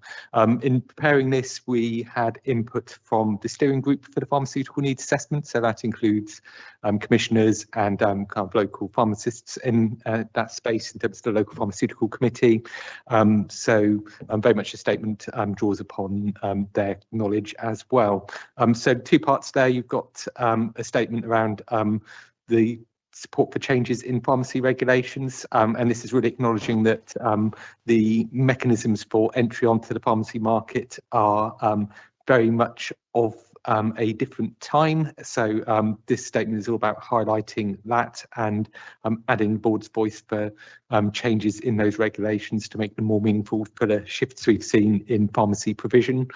In preparing this, we had input from the steering group for the pharmaceutical needs assessment, so that includes commissioners and kind of local pharmacists in that space in terms of the local pharmaceutical committee. So very much a statement draws upon their knowledge as well. So two parts there. You've got a statement around the support for changes in pharmacy regulations, and this is really acknowledging that the mechanisms for entry onto the pharmacy market are very much of a different time. So this statement is all about highlighting that and adding the board's voice for changes in those regulations to make them more meaningful for the shifts we've seen in pharmacy provision,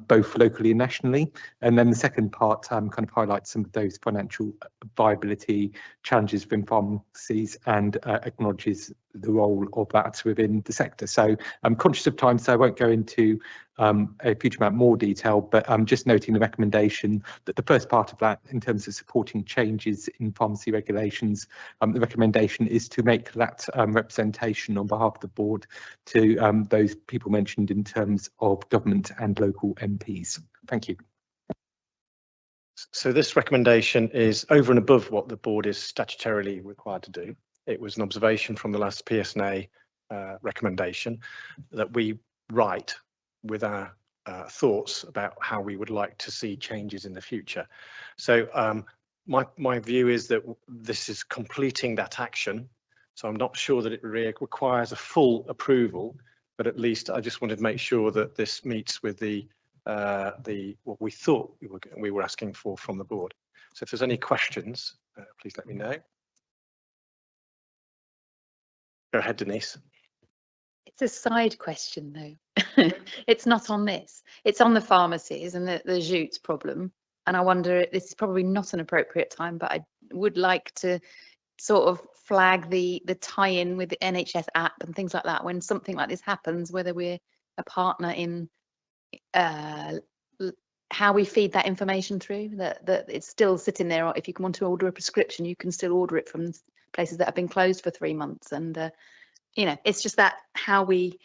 both locally and nationally. And then the second part kind of highlights some of those financial viability challenges within pharmacies and acknowledges the role of that within the sector. So I'm conscious of time, so I won't go into a huge amount more detail, but I'm just noting the recommendation that the first part of that, in terms of supporting changes in pharmacy regulations, the recommendation is to make that representation on behalf of the board to those people mentioned in terms of government and local MPs. Thank you. So this recommendation is over and above what the board is statutorily required to do. It was an observation from the last PSNA recommendation that we write with our thoughts about how we would like to see changes in the future. So my view is that this is completing that action. So I'm not sure that it requires a full approval, but at least I just wanted to make sure that this meets with the what we thought we were asking for from the board. So if there's any questions, please let me know. Go ahead, Denise. It's a side question though. It's not on this. It's on the pharmacies and the jutes problem. And I wonder, this is probably not an appropriate time, but I would like to sort of flag the tie-in with the NHS app and things like that when something like this happens, whether we're a partner in how we feed that information through, that it's still sitting there. Or if you want to order a prescription, you can still order it from places that have been closed for 3 months. And you know, it's just that how we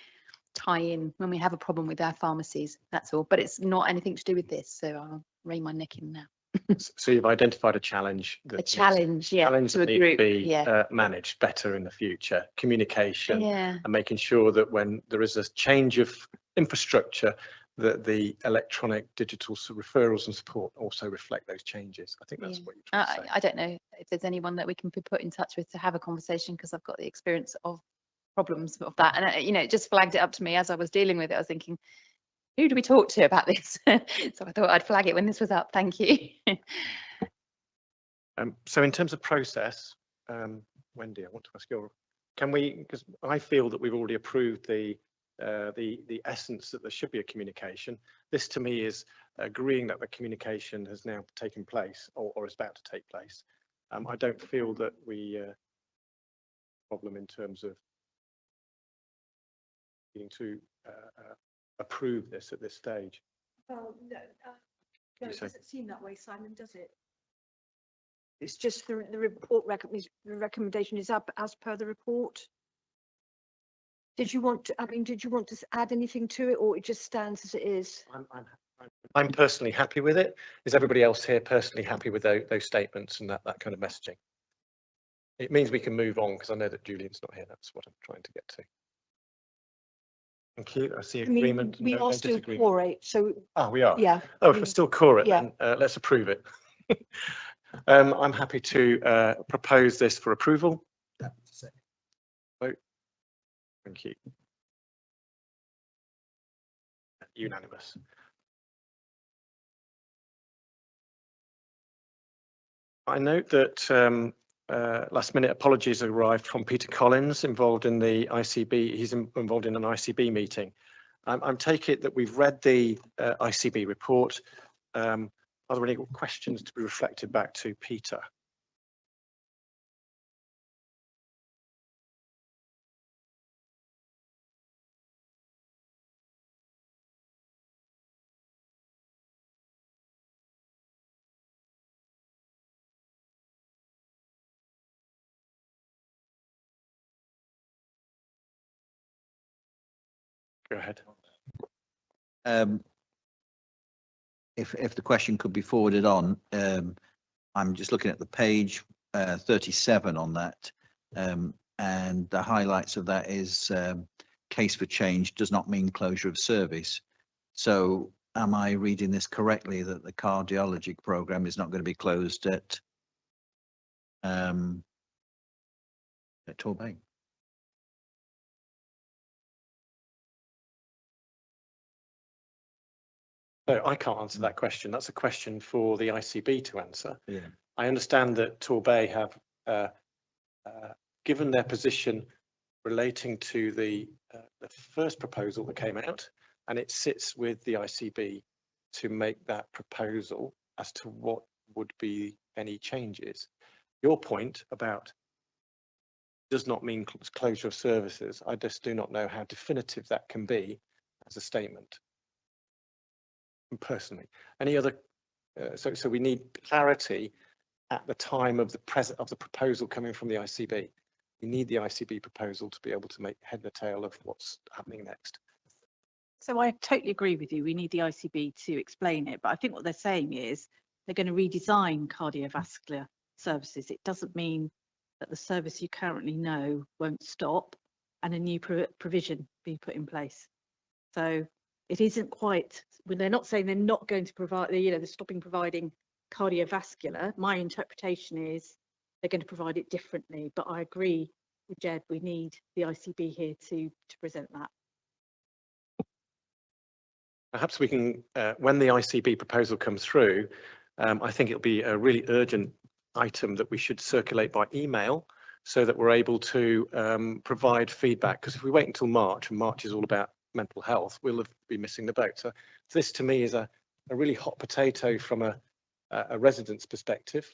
tie in when we have a problem with our pharmacies, that's all. But it's not anything to do with this, so I'll rein my neck in now. So you've identified a challenge. A challenge, yeah, challenge to that a needs group, to be yeah. Managed better in the future. Communication, Yeah. and making sure that when there is a change of infrastructure, that the electronic digital referrals and support also reflect those changes. I think that's what you're trying to say. I don't know if there's anyone that we can be put in touch with to have a conversation, because I've got the experience of problems of that, and you know, it just flagged it up to me as I was dealing with it. I was thinking, who do we talk to about this? So I thought I'd flag it when this was up. Thank you. So in terms of process, Wendy, I want to ask you, can we, because I feel that we've already approved the the essence that there should be a communication. This to me is agreeing that the communication has now taken place or is about to take place. I don't feel that we problem in terms of needing to approve this at this stage. No, You it say? doesn't seem that way, Simon, does it? It's just the report recommendation is up as per the report. Did you want to, did you want to add anything to it, or it just stands as it is? I'm personally happy with it. Is everybody else here personally happy with those statements and that kind of messaging? It means we can move on, because I know that Julian's not here. That's what I'm trying to get to. Thank you. I see agreement. We no are still disagreement. quorate, so We are. yeah. Oh, if we're still core it, Yeah. then let's approve it. I'm happy to propose this for approval. Vote. Thank you. Unanimous. I note that last minute apologies arrived from Peter Collins, involved in the ICB. He's involved in an ICB meeting. I'm take it that we've read the ICB report. Are there any questions to be reflected back to Peter? Go ahead. If the question could be forwarded on, I'm just looking at the page 37 on that, and the highlights of that is case for change does not mean closure of service. So am I reading this correctly, that the cardiology program is not going to be closed at Torbay? No, I can't answer that question. That's a question for the ICB to answer. Yeah. I understand that Torbay have given their position relating to the first proposal that came out, and it sits with the ICB to make that proposal as to what would be any changes. Your point about does not mean closure of services. I just do not know how definitive that can be as a statement. Personally, any other? So we need clarity at the time of the proposal coming from the ICB. We need the ICB proposal to be able to make head and tail of what's happening next. So I totally agree with you. We need the ICB to explain it, but I think what they're saying is they're going to redesign cardiovascular services. It doesn't mean that the service you currently know won't stop and a new provision be put in place. So it isn't quite, when they're not saying they're not going to provide, they're stopping providing cardiovascular. My interpretation is they're going to provide it differently, but I agree with Jed, we need the ICB here to present that. Perhaps we can, when the ICB proposal comes through, I think it'll be a really urgent item that we should circulate by email so that we're able to provide feedback. Because if we wait until March, and March is all about mental health, we'll be missing the boat. So this to me is a really hot potato from a resident's perspective,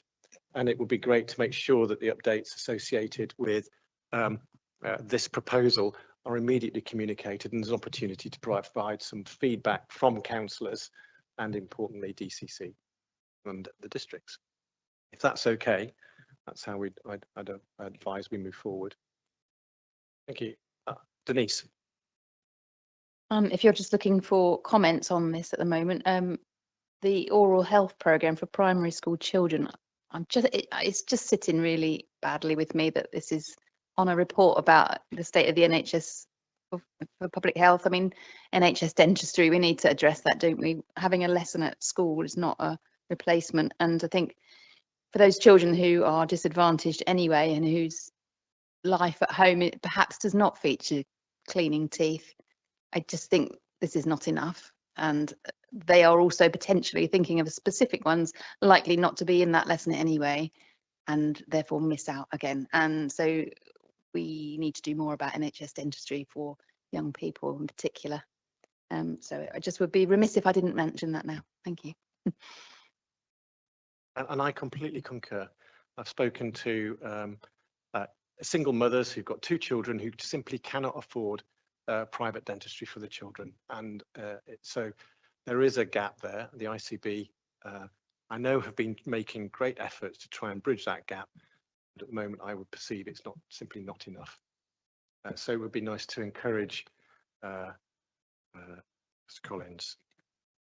and it would be great to make sure that the updates associated with this proposal are immediately communicated, and there's an opportunity to provide some feedback from councillors and importantly DCC and the districts. If that's okay, that's how I'd advise we move forward. Thank you. Denise. If you're just looking for comments on this at the moment, the oral health programme for primary school children, it's just sitting really badly with me that this is on a report about the state of the NHS for public health. I mean, NHS dentistry, we need to address that, don't we? Having a lesson at school is not a replacement. And I think for those children who are disadvantaged anyway and whose life at home it perhaps does not feature cleaning teeth, I just think this is not enough. And they are also potentially thinking of specific ones likely not to be in that lesson anyway, and therefore miss out again. And so we need to do more about NHS dentistry for young people in particular. So I just would be remiss if I didn't mention that now. Thank you. And I completely concur. I've spoken to single mothers who've got 2 children who simply cannot afford private dentistry for the children. And so there is a gap there. The ICB, I know, have been making great efforts to try and bridge that gap. But at the moment, I would perceive it's not simply not enough. So it would be nice to encourage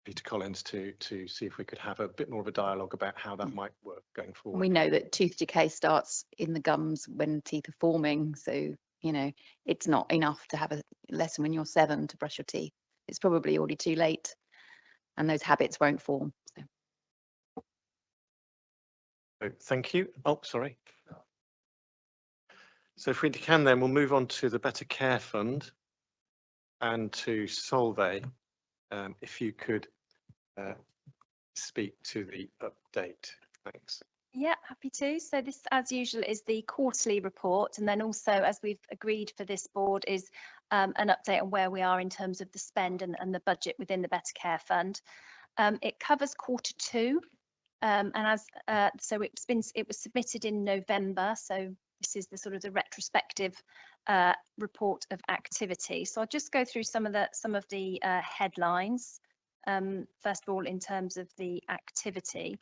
Peter Collins to see if we could have a bit more of a dialogue about how that might work going forward. We know that tooth decay starts in the gums when teeth are forming. So, you know, it's not enough to have a lesson when you're 7 to brush your teeth. It's probably already too late and those habits won't form. So thank you. Oh, sorry. So if we can, then we'll move on to the Better Care Fund and to Solvay. If you could speak to the update. Thanks. Yeah, happy to. So this, as usual, is the quarterly report. And then also, as we've agreed for this board, is an update on where we are in terms of the spend and the budget within the Better Care Fund. It covers Q2. And as so it was submitted in November. So this is the sort of the retrospective report of activity. So I'll just go through some of the headlines. First of all, in terms of the activity.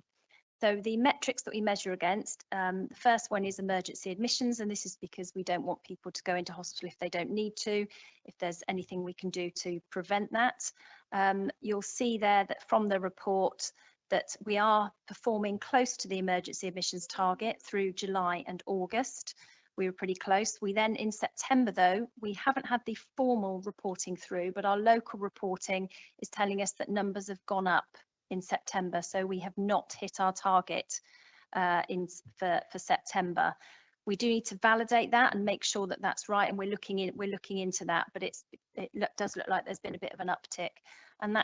So the metrics that we measure against, the first one is emergency admissions, and this is because we don't want people to go into hospital if they don't need to, if there's anything we can do to prevent that. You'll see there that from the report that we are performing close to the emergency admissions target through July and August. We were pretty close. We then, in September though, we haven't had the formal reporting through, but our local reporting is telling us that numbers have gone up in September. So we have not hit our target for September. We do need to validate that and make sure that that's right. And we're looking into that, but it does look like there's been a bit of an uptick, and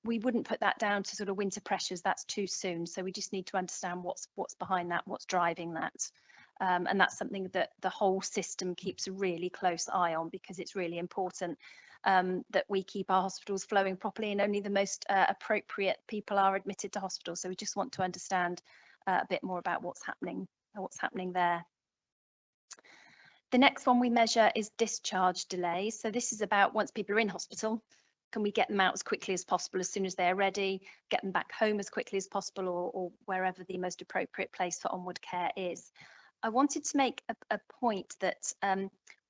we wouldn't put that down to sort of winter pressures. That's too soon. So we just need to understand what's behind that, what's driving that. And that's something that the whole system keeps a really close eye on, because it's really important that we keep our hospitals flowing properly and only the most appropriate people are admitted to hospital. So we just want to understand a bit more about what's happening there. The next one we measure is discharge delays. So this is about once people are in hospital, can we get them out as quickly as possible, as soon as they're ready, get them back home as quickly as possible, or wherever the most appropriate place for onward care is. I wanted to make a point that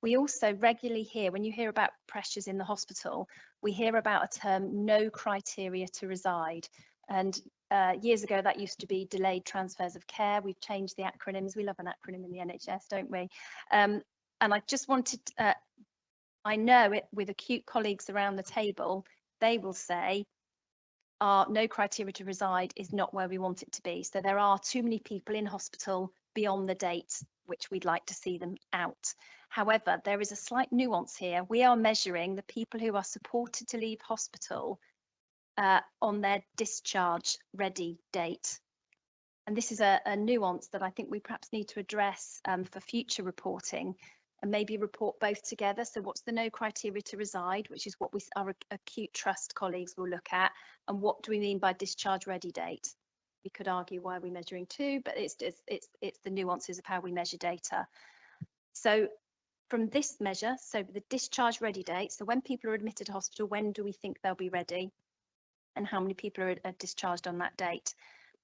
we also regularly hear, when you hear about pressures in the hospital, we hear about a term, no criteria to reside. And years ago, that used to be delayed transfers of care. We've changed the acronyms. We love an acronym in the NHS, don't we? And I just wanted, I know it with acute colleagues around the table, they will say, no criteria to reside is not where we want it to be. So there are too many people in hospital beyond the date which we'd like to see them out. However, there is a slight nuance here. We are measuring the people who are supported to leave hospital on their discharge ready date. And this is a nuance that I think we perhaps need to address for future reporting, and maybe report both together. So what's the no criteria to reside, which is what our acute trust colleagues will look at, and what do we mean by discharge ready date? We could argue why we're measuring two, but it's the nuances of how we measure data. So from this measure, so the discharge ready date, so when people are admitted to hospital, when do we think they'll be ready, and how many people are discharged on that date?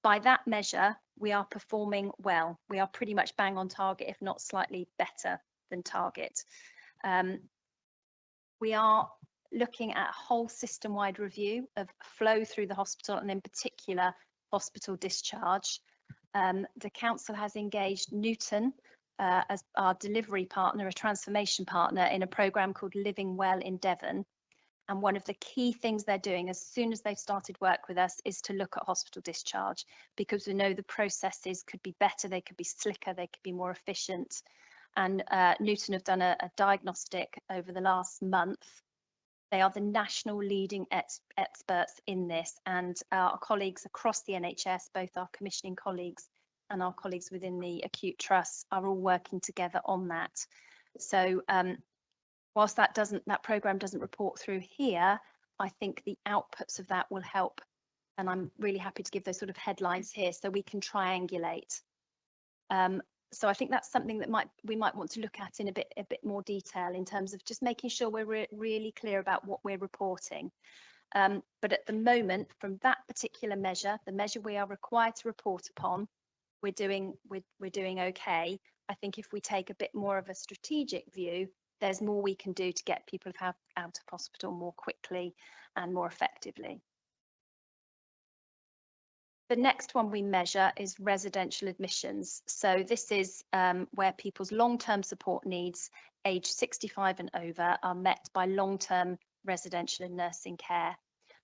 By that measure, we are performing well. We are pretty much bang on target, if not slightly better than target. We are looking at a whole system-wide review of flow through the hospital, and in particular hospital discharge. The council has engaged Newton as our delivery partner, a transformation partner, in a programme called Living Well in Devon. And one of the key things they're doing as soon as they've started work with us is to look at hospital discharge, because we know the processes could be better, they could be slicker, they could be more efficient. And Newton have done a diagnostic over the last month. They are the national leading experts in this, and our colleagues across the NHS, both our commissioning colleagues and our colleagues within the acute trusts, are all working together on that. So whilst that programme doesn't report through here, I think the outputs of that will help. And I'm really happy to give those sort of headlines here so we can triangulate. So I think that's something that we might want to look at in a bit more detail in terms of just making sure we're really clear about what we're reporting. But at the moment, from that particular measure, the measure we are required to report upon, we're doing okay. I think if we take a bit more of a strategic view, there's more we can do to get people out of hospital more quickly and more effectively. The next one we measure is residential admissions. So this is where people's long-term support needs aged 65 and over are met by long-term residential and nursing care.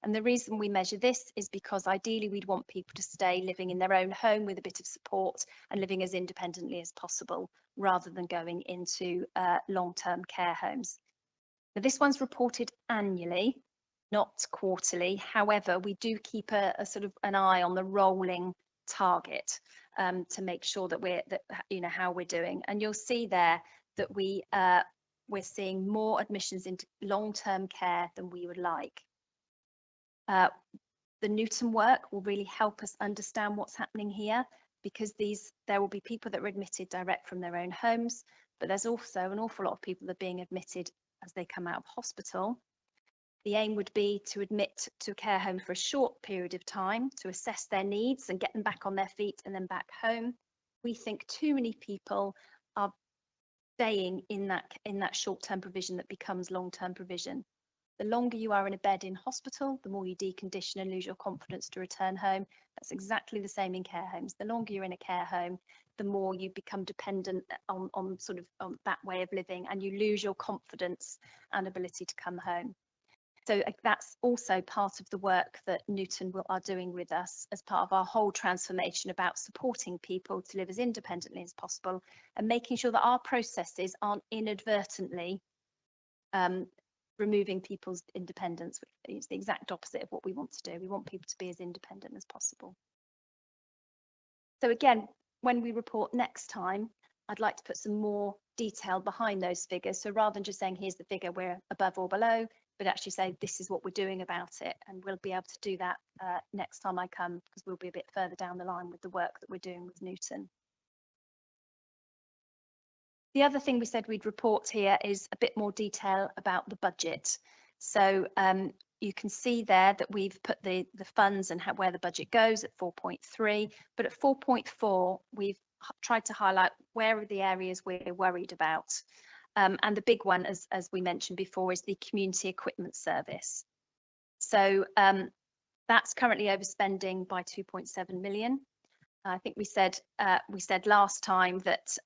And the reason we measure this is because ideally we'd want people to stay living in their own home with a bit of support and living as independently as possible, rather than going into long-term care homes. Now, this one's reported annually, not quarterly. However, we do keep a sort of an eye on the rolling target to make sure that how we're doing. And you'll see there that we're seeing more admissions into long-term care than we would like. The Newton work will really help us understand what's happening here, because there will be people that are admitted direct from their own homes, but there's also an awful lot of people that are being admitted as they come out of hospital. The aim would be to admit to a care home for a short period of time to assess their needs and get them back on their feet and then back home. We think too many people are staying in that short-term provision that becomes long-term provision. The longer you are in a bed in hospital, the more you decondition and lose your confidence to return home. That's exactly the same in care homes. The longer you're in a care home, the more you become dependent on that way of living, and you lose your confidence and ability to come home. So that's also part of the work that Newton are doing with us as part of our whole transformation about supporting people to live as independently as possible and making sure that our processes aren't inadvertently removing people's independence, which is the exact opposite of what we want to do. We want people to be as independent as possible. So again, when we report next time, I'd like to put some more detail behind those figures. So rather than just saying, here's the figure, we're above or below, but actually say, this is what we're doing about it. And we'll be able to do that next time I come, because we'll be a bit further down the line with the work that we're doing with Newton. The other thing we said we'd report here is a bit more detail about the budget. So you can see there that we've put the funds and where the budget goes at 4.3, but at 4.4, we've tried to highlight where are the areas we're worried about. And the big one, as we mentioned before, is the community equipment service. So that's currently overspending by 2.7 million. I think we said last time that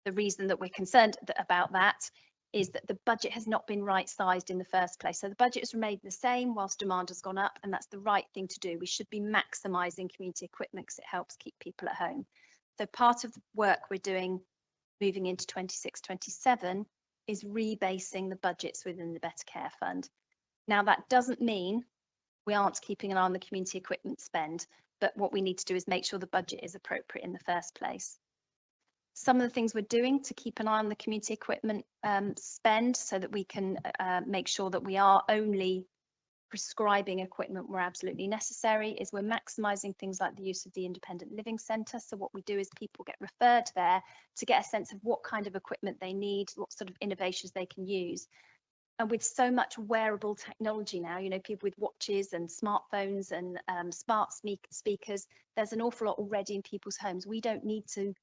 the reason that we're concerned about that is that the budget has not been right sized in the first place. So the budget has remained the same whilst demand has gone up, and that's the right thing to do. We should be maximising community equipment because it helps keep people at home. So part of the work we're doing moving into 26-27 is rebasing the budgets within the Better Care Fund. Now, that doesn't mean we aren't keeping an eye on the community equipment spend, but what we need to do is make sure the budget is appropriate in the first place. Some of the things we're doing to keep an eye on the community equipment spend so that we can make sure that we are only prescribing equipment where absolutely necessary is we're maximising things like the use of the Independent Living Centre. So what we do is people get referred there to get a sense of what kind of equipment they need, what sort of innovations they can use. And with so much wearable technology now, you know, people with watches and smartphones and smart speakers, there's an awful lot already in people's homes. We don't need to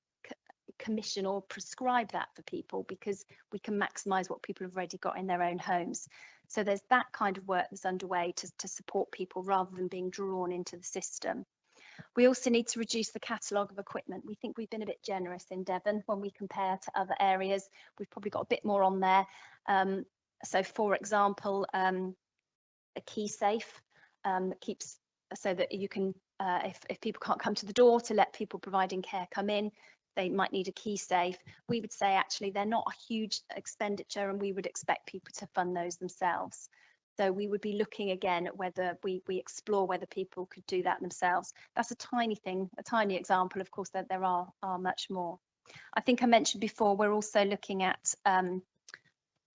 commission or prescribe that for people because we can maximise what people have already got in their own homes. So there's that kind of work that's underway to support people rather than being drawn into the system. We also need to reduce the catalogue of equipment. We think we've been a bit generous in Devon when we compare to other areas. We've probably got a bit more on there. So for example, a key safe that keeps so that you can, if people can't come to the door to let people providing care come in, they might need a key safe. We would say actually they're not a huge expenditure and we would expect people to fund those themselves. So we would be looking again at whether we explore whether people could do that themselves. That's a tiny thing, a tiny example. Of course, there are much more. I think I mentioned before, we're also looking at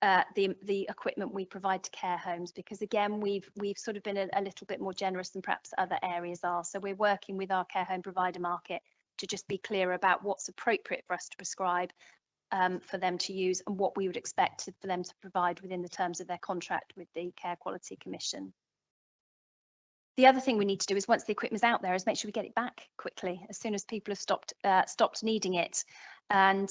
the equipment we provide to care homes, because again we've sort of been a little bit more generous than perhaps other areas are. So we're working with our care home provider market to just be clear about what's appropriate for us to prescribe for them to use, and what we would expect for them to provide within the terms of their contract with the Care Quality Commission. The other thing we need to do is, once the equipment's out there, is make sure we get it back quickly as soon as people have stopped needing it. And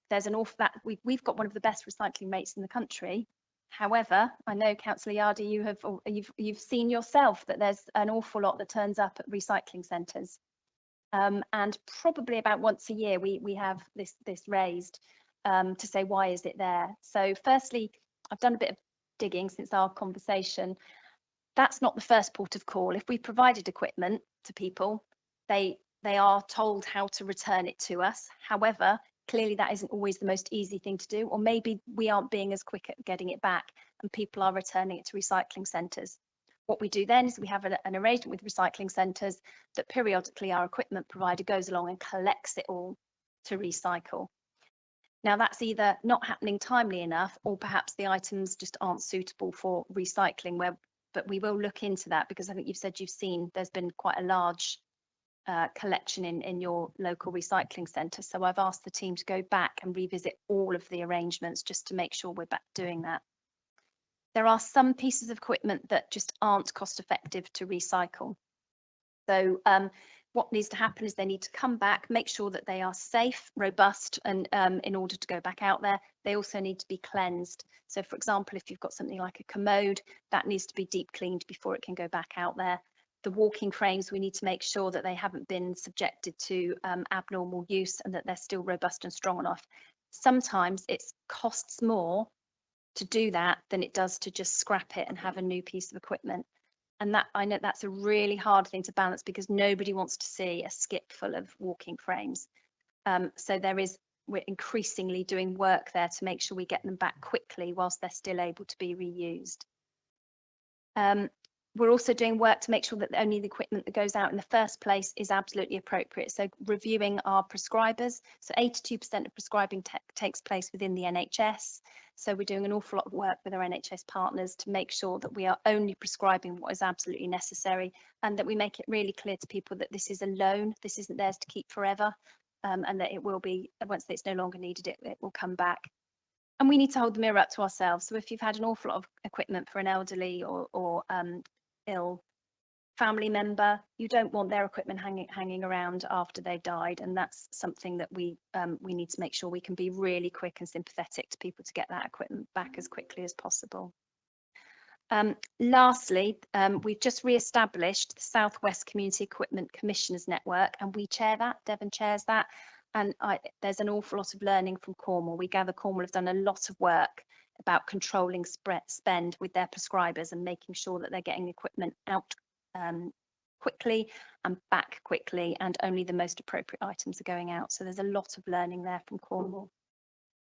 there's an awful that we've got one of the best recycling rates in the country. However, I know Councillor Yardy, you've seen yourself that there's an awful lot that turns up at recycling centres. And probably about once a year we have this raised to say, why is it there? So firstly, I've done a bit of digging since our conversation. That's not the first port of call. If we provided equipment to people, they are told how to return it to us. However, clearly that isn't always the most easy thing to do, or maybe we aren't being as quick at getting it back and people are returning it to recycling centres. What we do then is we have an arrangement with recycling centres that periodically our equipment provider goes along and collects it all to recycle. Now that's either not happening timely enough, or perhaps the items just aren't suitable for recycling, but we will look into that, because I think you've said you've seen there's been quite a large collection in your local recycling centre. So I've asked the team to go back and revisit all of the arrangements just to make sure we're back doing that. There are some pieces of equipment that just aren't cost effective to recycle. So what needs to happen is they need to come back, make sure that they are safe, robust, and in order to go back out there, they also need to be cleansed. So for example, if you've got something like a commode, that needs to be deep cleaned before it can go back out there. The walking frames, we need to make sure that they haven't been subjected to abnormal use and that they're still robust and strong enough. Sometimes it costs more to do that than it does to just scrap it and have a new piece of equipment. And that, I know that's a really hard thing to balance, because nobody wants to see a skip full of walking frames. So we're increasingly doing work there to make sure we get them back quickly whilst they're still able to be reused. We're also doing work to make sure that only the equipment that goes out in the first place is absolutely appropriate. So reviewing our prescribers. So 82% of prescribing takes place within the NHS. So we're doing an awful lot of work with our NHS partners to make sure that we are only prescribing what is absolutely necessary, and that we make it really clear to people that this is a loan, this isn't theirs to keep forever, and that it will be, once it's no longer needed, it will come back. And we need to hold the mirror up to ourselves. So if you've had an awful lot of equipment for an elderly or ill family member, you don't want their equipment hanging around after they've died, and that's something that we need to make sure we can be really quick and sympathetic to people to get that equipment back as quickly as possible. Lastly, we've just re-established the South West Community Equipment Commissioners Network, and we chair that. Devon chairs that, and there's an awful lot of learning from Cornwall. We gather Cornwall have done a lot of work about controlling spend with their prescribers and making sure that they're getting equipment out quickly and back quickly, and only the most appropriate items are going out. So there's a lot of learning there from Cornwall.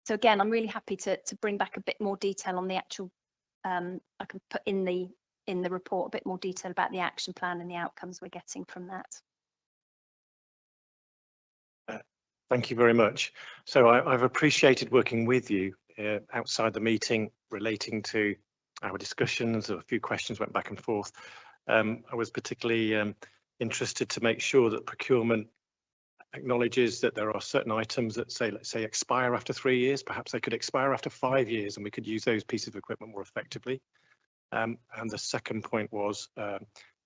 So again, I'm really happy to bring back a bit more detail on the actual, I can put in the report a bit more detail about the action plan and the outcomes we're getting from that. Thank you very much. So I've appreciated working with you outside the meeting relating to our discussions. A few questions went back and forth. I was particularly interested to make sure that procurement acknowledges that there are certain items that let's say expire after 3 years. Perhaps they could expire after 5 years, and we could use those pieces of equipment more effectively. And the second point was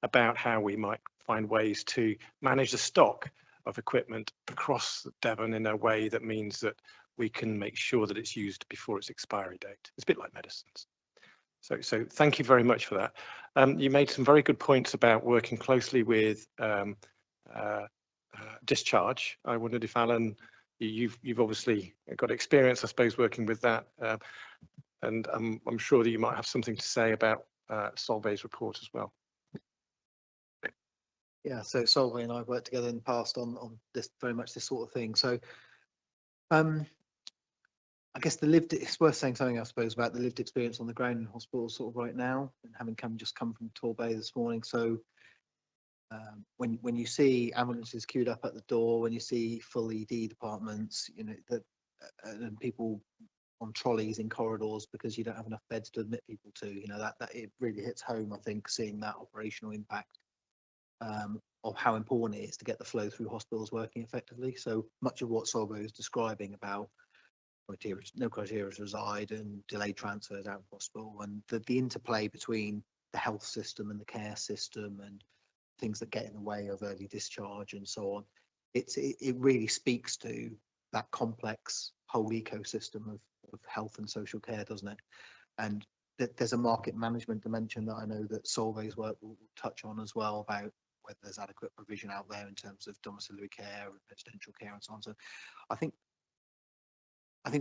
about how we might find ways to manage the stock of equipment across Devon in a way that means that we can make sure that it's used before its expiry date. It's a bit like medicines. So thank you very much for that. You made some very good points about working closely with discharge. I wondered if Alan, you've obviously got experience, I suppose, working with that, and I'm sure that you might have something to say about Solvay's report as well. Yeah, so Solvay and I have worked together in the past on this, very much this sort of thing. So I guess it's worth saying something, I suppose, about the lived experience on the ground in hospitals sort of right now, and having just come from Torbay this morning. So when you see ambulances queued up at the door, when you see full ED departments, you know, that and people on trolleys in corridors because you don't have enough beds to admit people to. You know, that it really hits home, I think, seeing that operational impact of how important it is to get the flow through hospitals working effectively. So much of what Solvo is describing about no criteria to reside and delayed transfers out of hospital, and the interplay between the health system and the care system and things that get in the way of early discharge and so on. It really speaks to that complex whole ecosystem of health and social care, doesn't it? And there's a market management dimension that I know that Solvay's work will touch on as well, about whether there's adequate provision out there in terms of domiciliary care and residential care and so on. So I think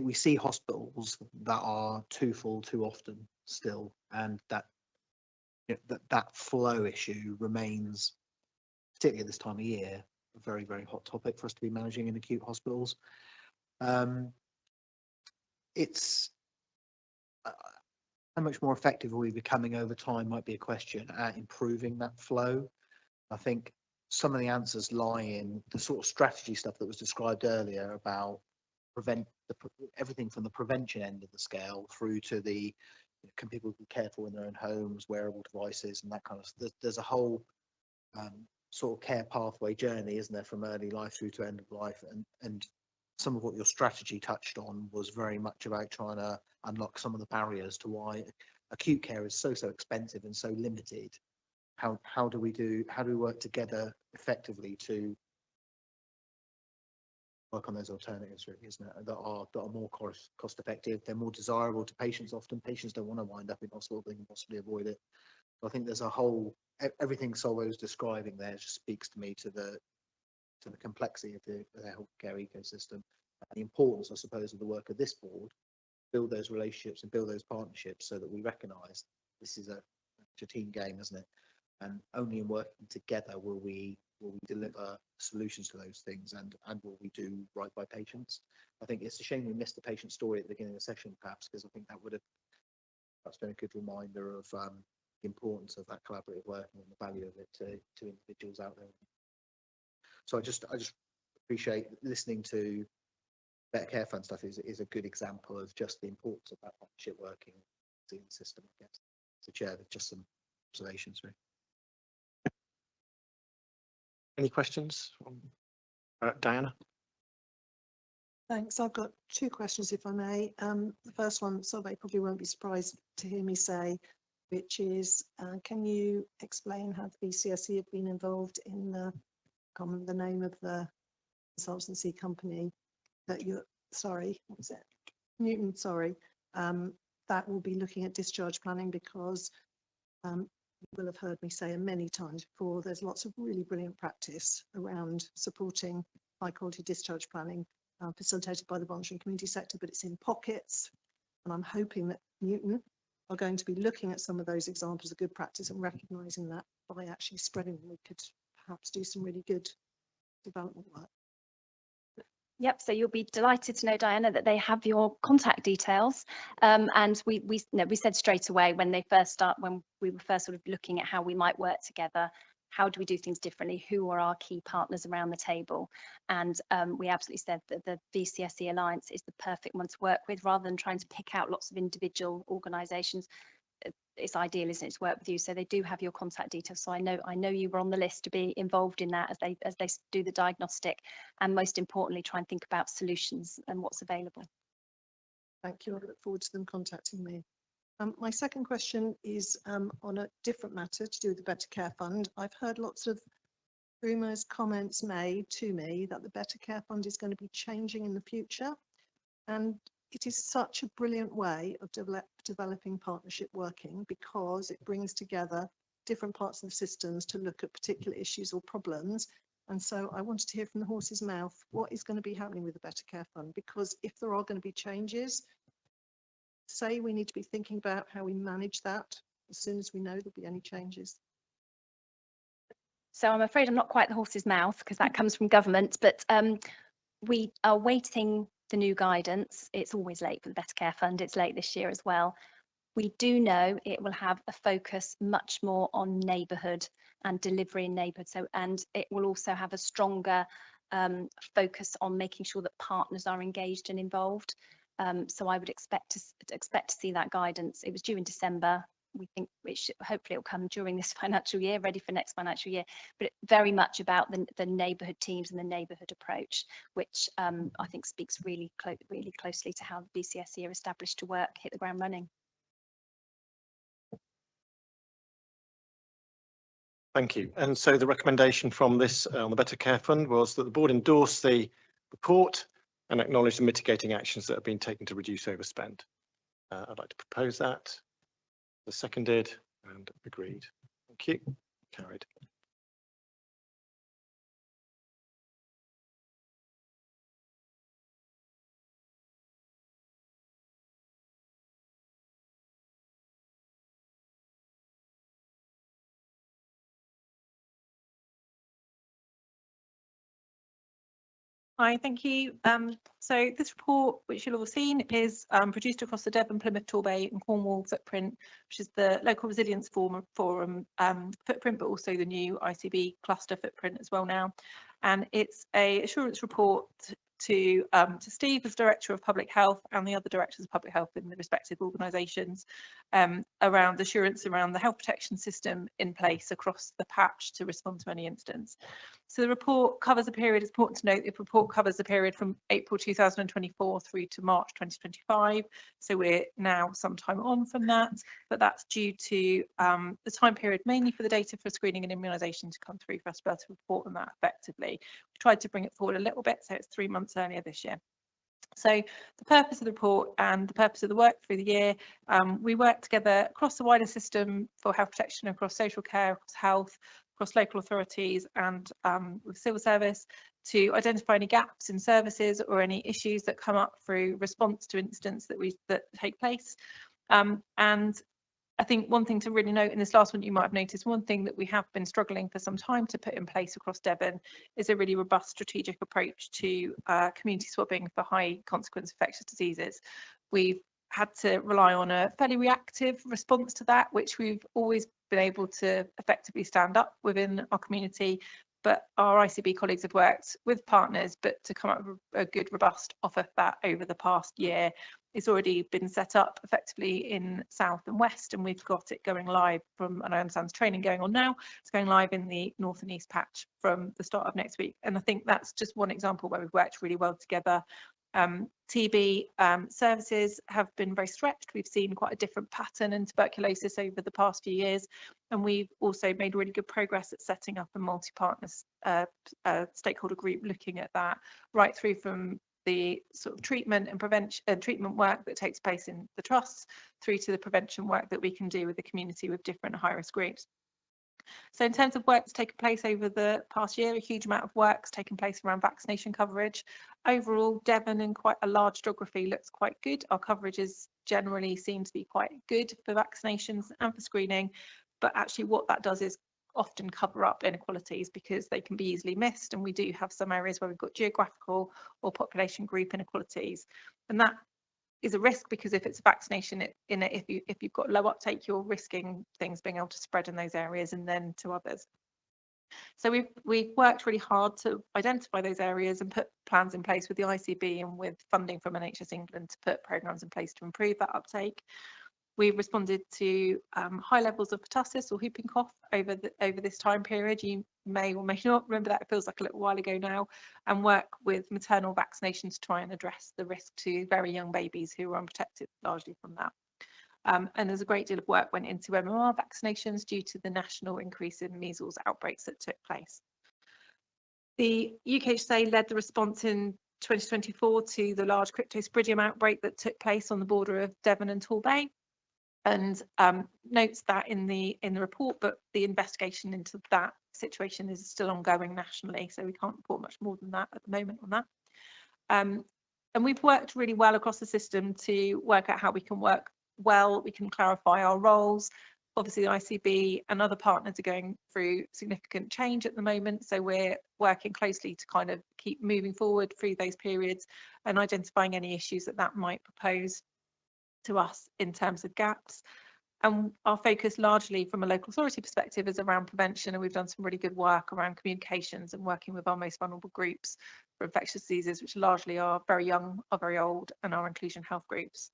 we see hospitals that are too full too often still, and that that flow issue remains, particularly at this time of year, a very, very hot topic for us to be managing in acute hospitals. It's how much more effective are we becoming over time might be a question at improving that flow. I think some of the answers lie in the sort of strategy stuff that was described earlier about everything from the prevention end of the scale through to the can people be careful in their own homes, wearable devices and that kind of stuff. There's a whole sort of care pathway journey, isn't there, from early life through to end of life, and some of what your strategy touched on was very much about trying to unlock some of the barriers to why acute care is so expensive and so limited. How do we work together effectively to work on those alternatives, really, isn't it? That are more cost effective, they're more desirable to patients. Often patients don't want to wind up in hospital, they can possibly avoid it. So I think there's a whole, everything Solvo is describing there just speaks to me to the complexity of the healthcare ecosystem and the importance, I suppose, of the work of this board, build those relationships and build those partnerships so that we recognise this is a team game, isn't it? And only in working together will we deliver solutions to those things, and will we do right by patients. I think it's a shame we missed the patient story at the beginning of the session, perhaps, because I think that would have perhaps been a good reminder of the importance of that collaborative working and the value of it to individuals out there. So I just appreciate listening to Better Care Fund stuff is a good example of just the importance of that partnership working in the system, I guess. So Chair, just some observations, really. Any questions? Diana? Thanks. I've got two questions, if I may. The first one, Solvay probably won't be surprised to hear me say, which is, can you explain how the BCSE have been involved in the name of the consultancy company that you're, sorry, what was it? Newton, sorry, that will be looking at discharge planning, because you will have heard me say many times before, there's lots of really brilliant practice around supporting high quality discharge planning facilitated by the voluntary and community sector, but it's in pockets. And I'm hoping that Newton are going to be looking at some of those examples of good practice and recognising that by actually spreading them, we could perhaps do some really good development work. Yep, so you'll be delighted to know, Diana, that they have your contact details. And we said straight away when we were first sort of looking at how we might work together, how do we do things differently, who are our key partners around the table? And we absolutely said that the VCSE Alliance is the perfect one to work with, rather than trying to pick out lots of individual organisations. It's ideal, isn't it, to work with you? So they do have your contact details. So I know you were on the list to be involved in that as they do the diagnostic, and most importantly, try and think about solutions and what's available. Thank you. I look forward to them contacting me. My second question is on a different matter to do with the Better Care Fund. I've heard lots of rumours, comments made to me that the Better Care Fund is going to be changing in the future, and it is such a brilliant way of developing partnership working, because it brings together different parts of the systems to look at particular issues or problems. And so I wanted to hear from the horse's mouth what is going to be happening with the Better Care Fund, because if there are going to be changes, say we need to be thinking about how we manage that as soon as we know there'll be any changes. So I'm afraid I'm not quite the horse's mouth, because that comes from government, but we are waiting the new guidance. It's always late for the Better Care Fund. It's late this year as well. We do know it will have a focus much more on neighbourhood and delivery in neighbourhood. So, and it will also have a stronger focus on making sure that partners are engaged and involved. So I would expect to see that guidance. It was due in December. We think hopefully it'll come during this financial year, ready for next financial year, but very much about the neighbourhood teams and the neighbourhood approach, which I think speaks really closely to how the BCSE are established to work, hit the ground running. Thank you. And so the recommendation from this on the Better Care Fund was that the board endorse the report and acknowledge the mitigating actions that have been taken to reduce overspend. I'd like to propose that. The seconded and agreed. Thank you. Carried. Hi, thank you. So this report, which you'll all have seen, is produced across the Devon, Plymouth, Torbay and Cornwall footprint, which is the Local Resilience Forum footprint, but also the new ICB cluster footprint as well now. And it's a assurance report to Steve as Director of Public Health and the other Directors of Public Health in the respective organisations around assurance around the health protection system in place across the patch to respond to any instance. So the report covers a period, it's important to note, the report covers the period from April 2024 through to March 2025. So we're now some time on from that, but that's due to the time period mainly for the data for screening and immunisation to come through for us to be able to report on that effectively. We tried to bring it forward a little bit, so it's 3 months earlier this year. So the purpose of the report and the purpose of the work through the year, we work together across the wider system for health protection, across social care, across health, across local authorities and with civil service to identify any gaps in services or any issues that come up through response to incidents that take place. And I think one thing to really note in this last one, you might have noticed, one thing that we have been struggling for some time to put in place across Devon is a really robust strategic approach to community swabbing for high consequence infectious diseases. We've had to rely on a fairly reactive response to that, which we've always been able to effectively stand up within our community. But our ICB colleagues have worked with partners, but to come up with a good, robust offer for that over the past year. It's already been set up effectively in South and West, and we've got it going live from, and I understand there's training going on now, it's going live in the North and East patch from the start of next week. And I think that's just one example where we've worked really well together. TB services have been very stretched. We've seen quite a different pattern in tuberculosis over the past few years, and we've also made really good progress at setting up a multi-partner stakeholder group looking at that right through from the sort of treatment and prevention treatment work that takes place in the trusts through to the prevention work that we can do with the community with different high-risk groups. So in terms of work that's taken place over the past year, a huge amount of work's taken place around vaccination coverage. Overall, Devon in quite a large geography looks quite good. Our coverages generally seem to be quite good for vaccinations and for screening, but actually what that does is often cover up inequalities because they can be easily missed, and we do have some areas where we've got geographical or population group inequalities, and that is a risk because if it's a vaccination if you've got low uptake, you're risking things being able to spread in those areas and then to others. So we've worked really hard to identify those areas and put plans in place with the ICB and with funding from NHS England to put programmes in place to improve that uptake. We responded to high levels of pertussis or whooping cough over this time period. You may or may not remember that, it feels like a little while ago now, and work with maternal vaccinations to try and address the risk to very young babies who are unprotected largely from that. And there's a great deal of work went into MMR vaccinations due to the national increase in measles outbreaks that took place. The UKHSA led the response in 2024 to the large cryptosporidium outbreak that took place on the border of Devon and Torbay, and notes that in the report, but the investigation into that situation is still ongoing nationally, so we can't report much more than that at the moment on that. And we've worked really well across the system to work out how we can work well, we can clarify our roles. Obviously the ICB and other partners are going through significant change at the moment, so we're working closely to kind of keep moving forward through those periods and identifying any issues that might propose to us in terms of gaps. And our focus largely from a local authority perspective is around prevention, and we've done some really good work around communications and working with our most vulnerable groups for infectious diseases, which largely are very young, are very old, and our inclusion health groups.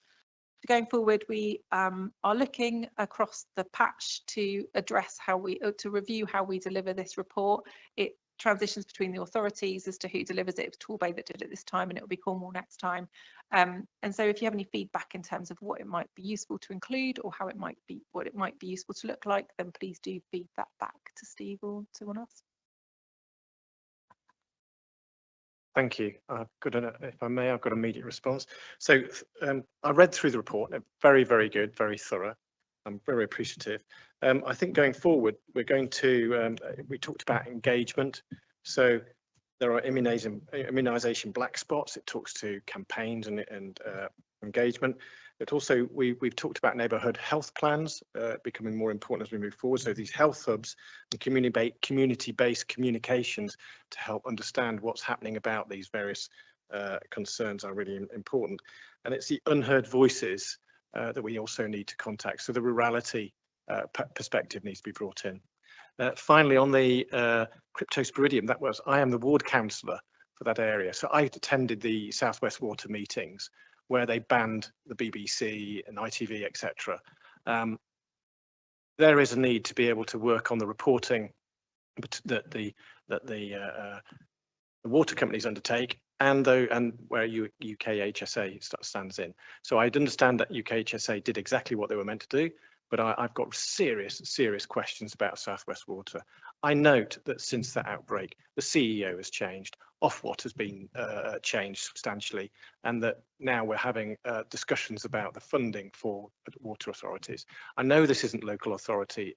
Going forward, we are looking across the patch to address to review how we deliver this report. It transitions between the authorities as to who delivers it. It was Torbay that did it this time, and it will be Cornwall next time. And so if you have any feedback in terms of what it might be useful to include or how it might be, what it might be useful to look like, then please do feed that back to Steve or to one else. Thank you. If I may, I've got an immediate response. So I read through the report. Very, very good, very thorough. I'm very appreciative. I think going forward, we're going to, we talked about engagement. So there are immunisation black spots. It talks to campaigns and engagement. But also we've talked about neighbourhood health plans becoming more important as we move forward. So these health hubs and community-based communications to help understand what's happening about these various concerns are really important. And it's the unheard voices that we also need to contact. So the rurality perspective needs to be brought in. Finally, on the cryptosporidium, I am the ward councillor for that area. So I attended the South West Water meetings where they banned the BBC and ITV, etc. There is a need to be able to work on the reporting that the water companies undertake, and where UKHSA stands in. So I'd understand that UKHSA did exactly what they were meant to do, but I've got serious questions about South West Water. I note that since that outbreak, the CEO has changed, Ofwat has been changed substantially, and that now we're having discussions about the funding for water authorities. I know this isn't local authority,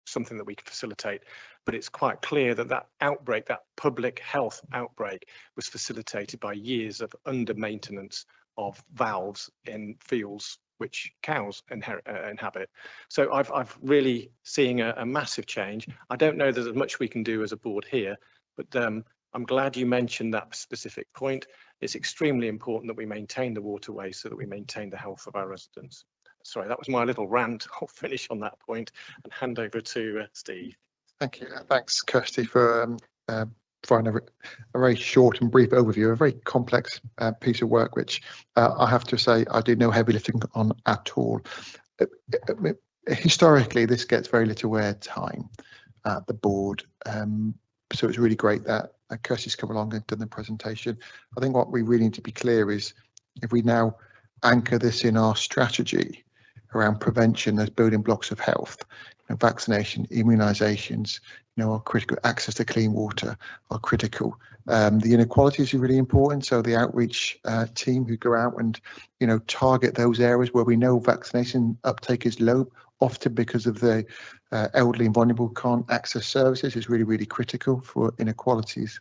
something that we can facilitate, but it's quite clear that that outbreak, that public health outbreak, was facilitated by years of under maintenance of valves in fields which cows inhabit. So I've really seeing a massive change. I don't know there's much we can do as a board here, but I'm glad you mentioned that specific point. It's extremely important that we maintain the waterways so that we maintain the health of our residents. Sorry, that was my little rant. I'll finish on that point and hand over to Steve. Thank you. Thanks, Kirsty, for providing a very short and brief overview, a very complex piece of work, which I have to say I did no heavy lifting on at all. Historically, this gets very little airtime at the board, so it's really great that Kirsty's come along and done the presentation. I think what we really need to be clear is if we now anchor this in our strategy around prevention as building blocks of health, vaccination, immunisations, are critical. Access to clean water are critical. The inequalities are really important. So the outreach team who go out and target those areas where we know vaccination uptake is low, often because of the elderly and vulnerable can't access services, is really critical for inequalities.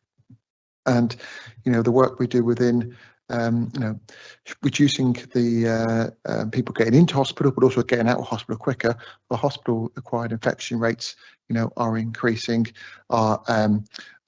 And the work we do within reducing the people getting into hospital, but also getting out of hospital quicker. The hospital-acquired infection rates, are increasing. Our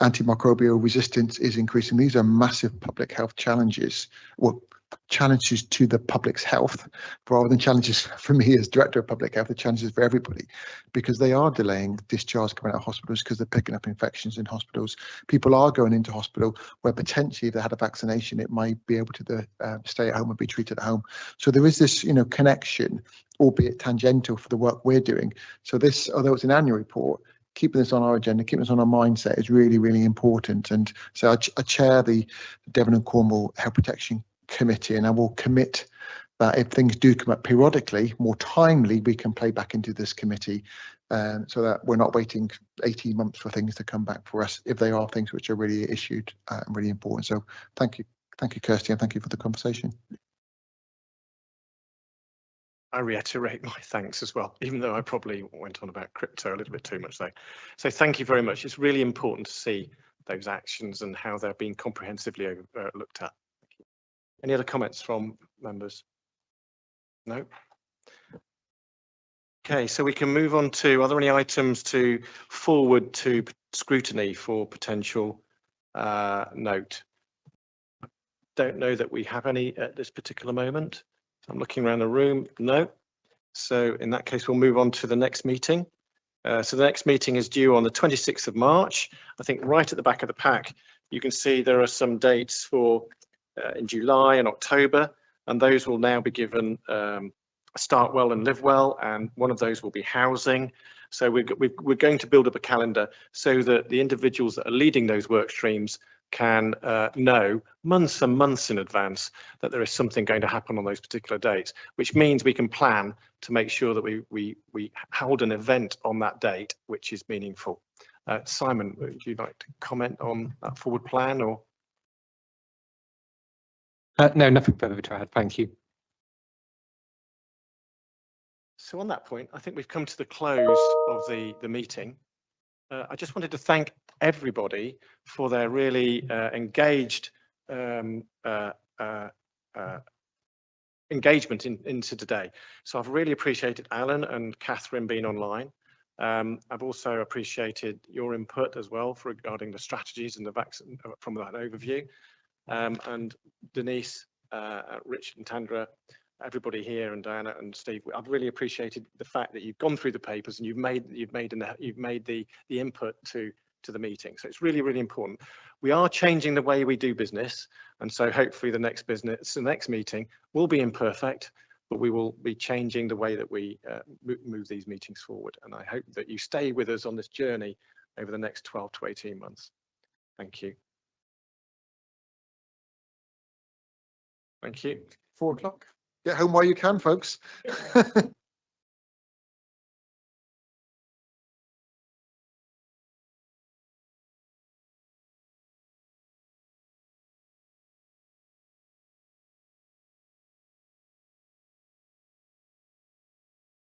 antimicrobial resistance is increasing. These are massive public health challenges. Well, challenges to the public's health rather than challenges for me as director of public health. The challenges for everybody, because they are delaying discharge coming out of hospitals because they're picking up infections in hospitals. People are going into hospital where potentially if they had a vaccination, it might be able to stay at home and be treated at home. So there is this connection, albeit tangential, for the work we're doing. So this, although it's an annual report, keeping this on our agenda, keeping this on our mindset is really important. And so I chair the Devon and Cornwall Health Protection Committee, and I will commit that if things do come up periodically, more timely, we can play back into this committee, so that we're not waiting 18 months for things to come back for us if they are things which are really issued and really important. So thank you, Kirsty, and thank you for the conversation. I reiterate my thanks as well, even though I probably went on about crypto a little bit too much there. So thank you very much. It's really important to see those actions and how they're being comprehensively looked at. Any other comments from members? No? Okay, so we can move on to, are there any items to forward to scrutiny for potential note? Don't know that we have any at this particular moment. I'm looking around the room. No. So in that case, we'll move on to the next meeting. So the next meeting is due on the 26th of March. I think right at the back of the pack, you can see there are some dates for in July and October, and those will now be given Start Well and Live Well, and one of those will be housing. So we're going to build up a calendar so that the individuals that are leading those work streams can know months and months in advance that there is something going to happen on those particular dates, which means we can plan to make sure that we hold an event on that date which is meaningful. Simon, would you like to comment on that forward plan or? No, nothing further to add. Thank you. So on that point, I think we've come to the close of the meeting. I just wanted to thank everybody for their really engaged engagement into today. So I've really appreciated Alan and Catherine being online. I've also appreciated your input as well regarding the strategies and the vaccine from that overview. And Denise, Richard and Tandra, everybody here, and Diana and Steve, I've really appreciated the fact that you've gone through the papers and you've made the input to the meeting. So it's really, really important. We are changing the way we do business, and so hopefully the next meeting will be imperfect, but we will be changing the way that we move these meetings forward. And I hope that you stay with us on this journey over the next 12 to 18 months. Thank you. Thank you. 4 o'clock. Get home while you can, folks.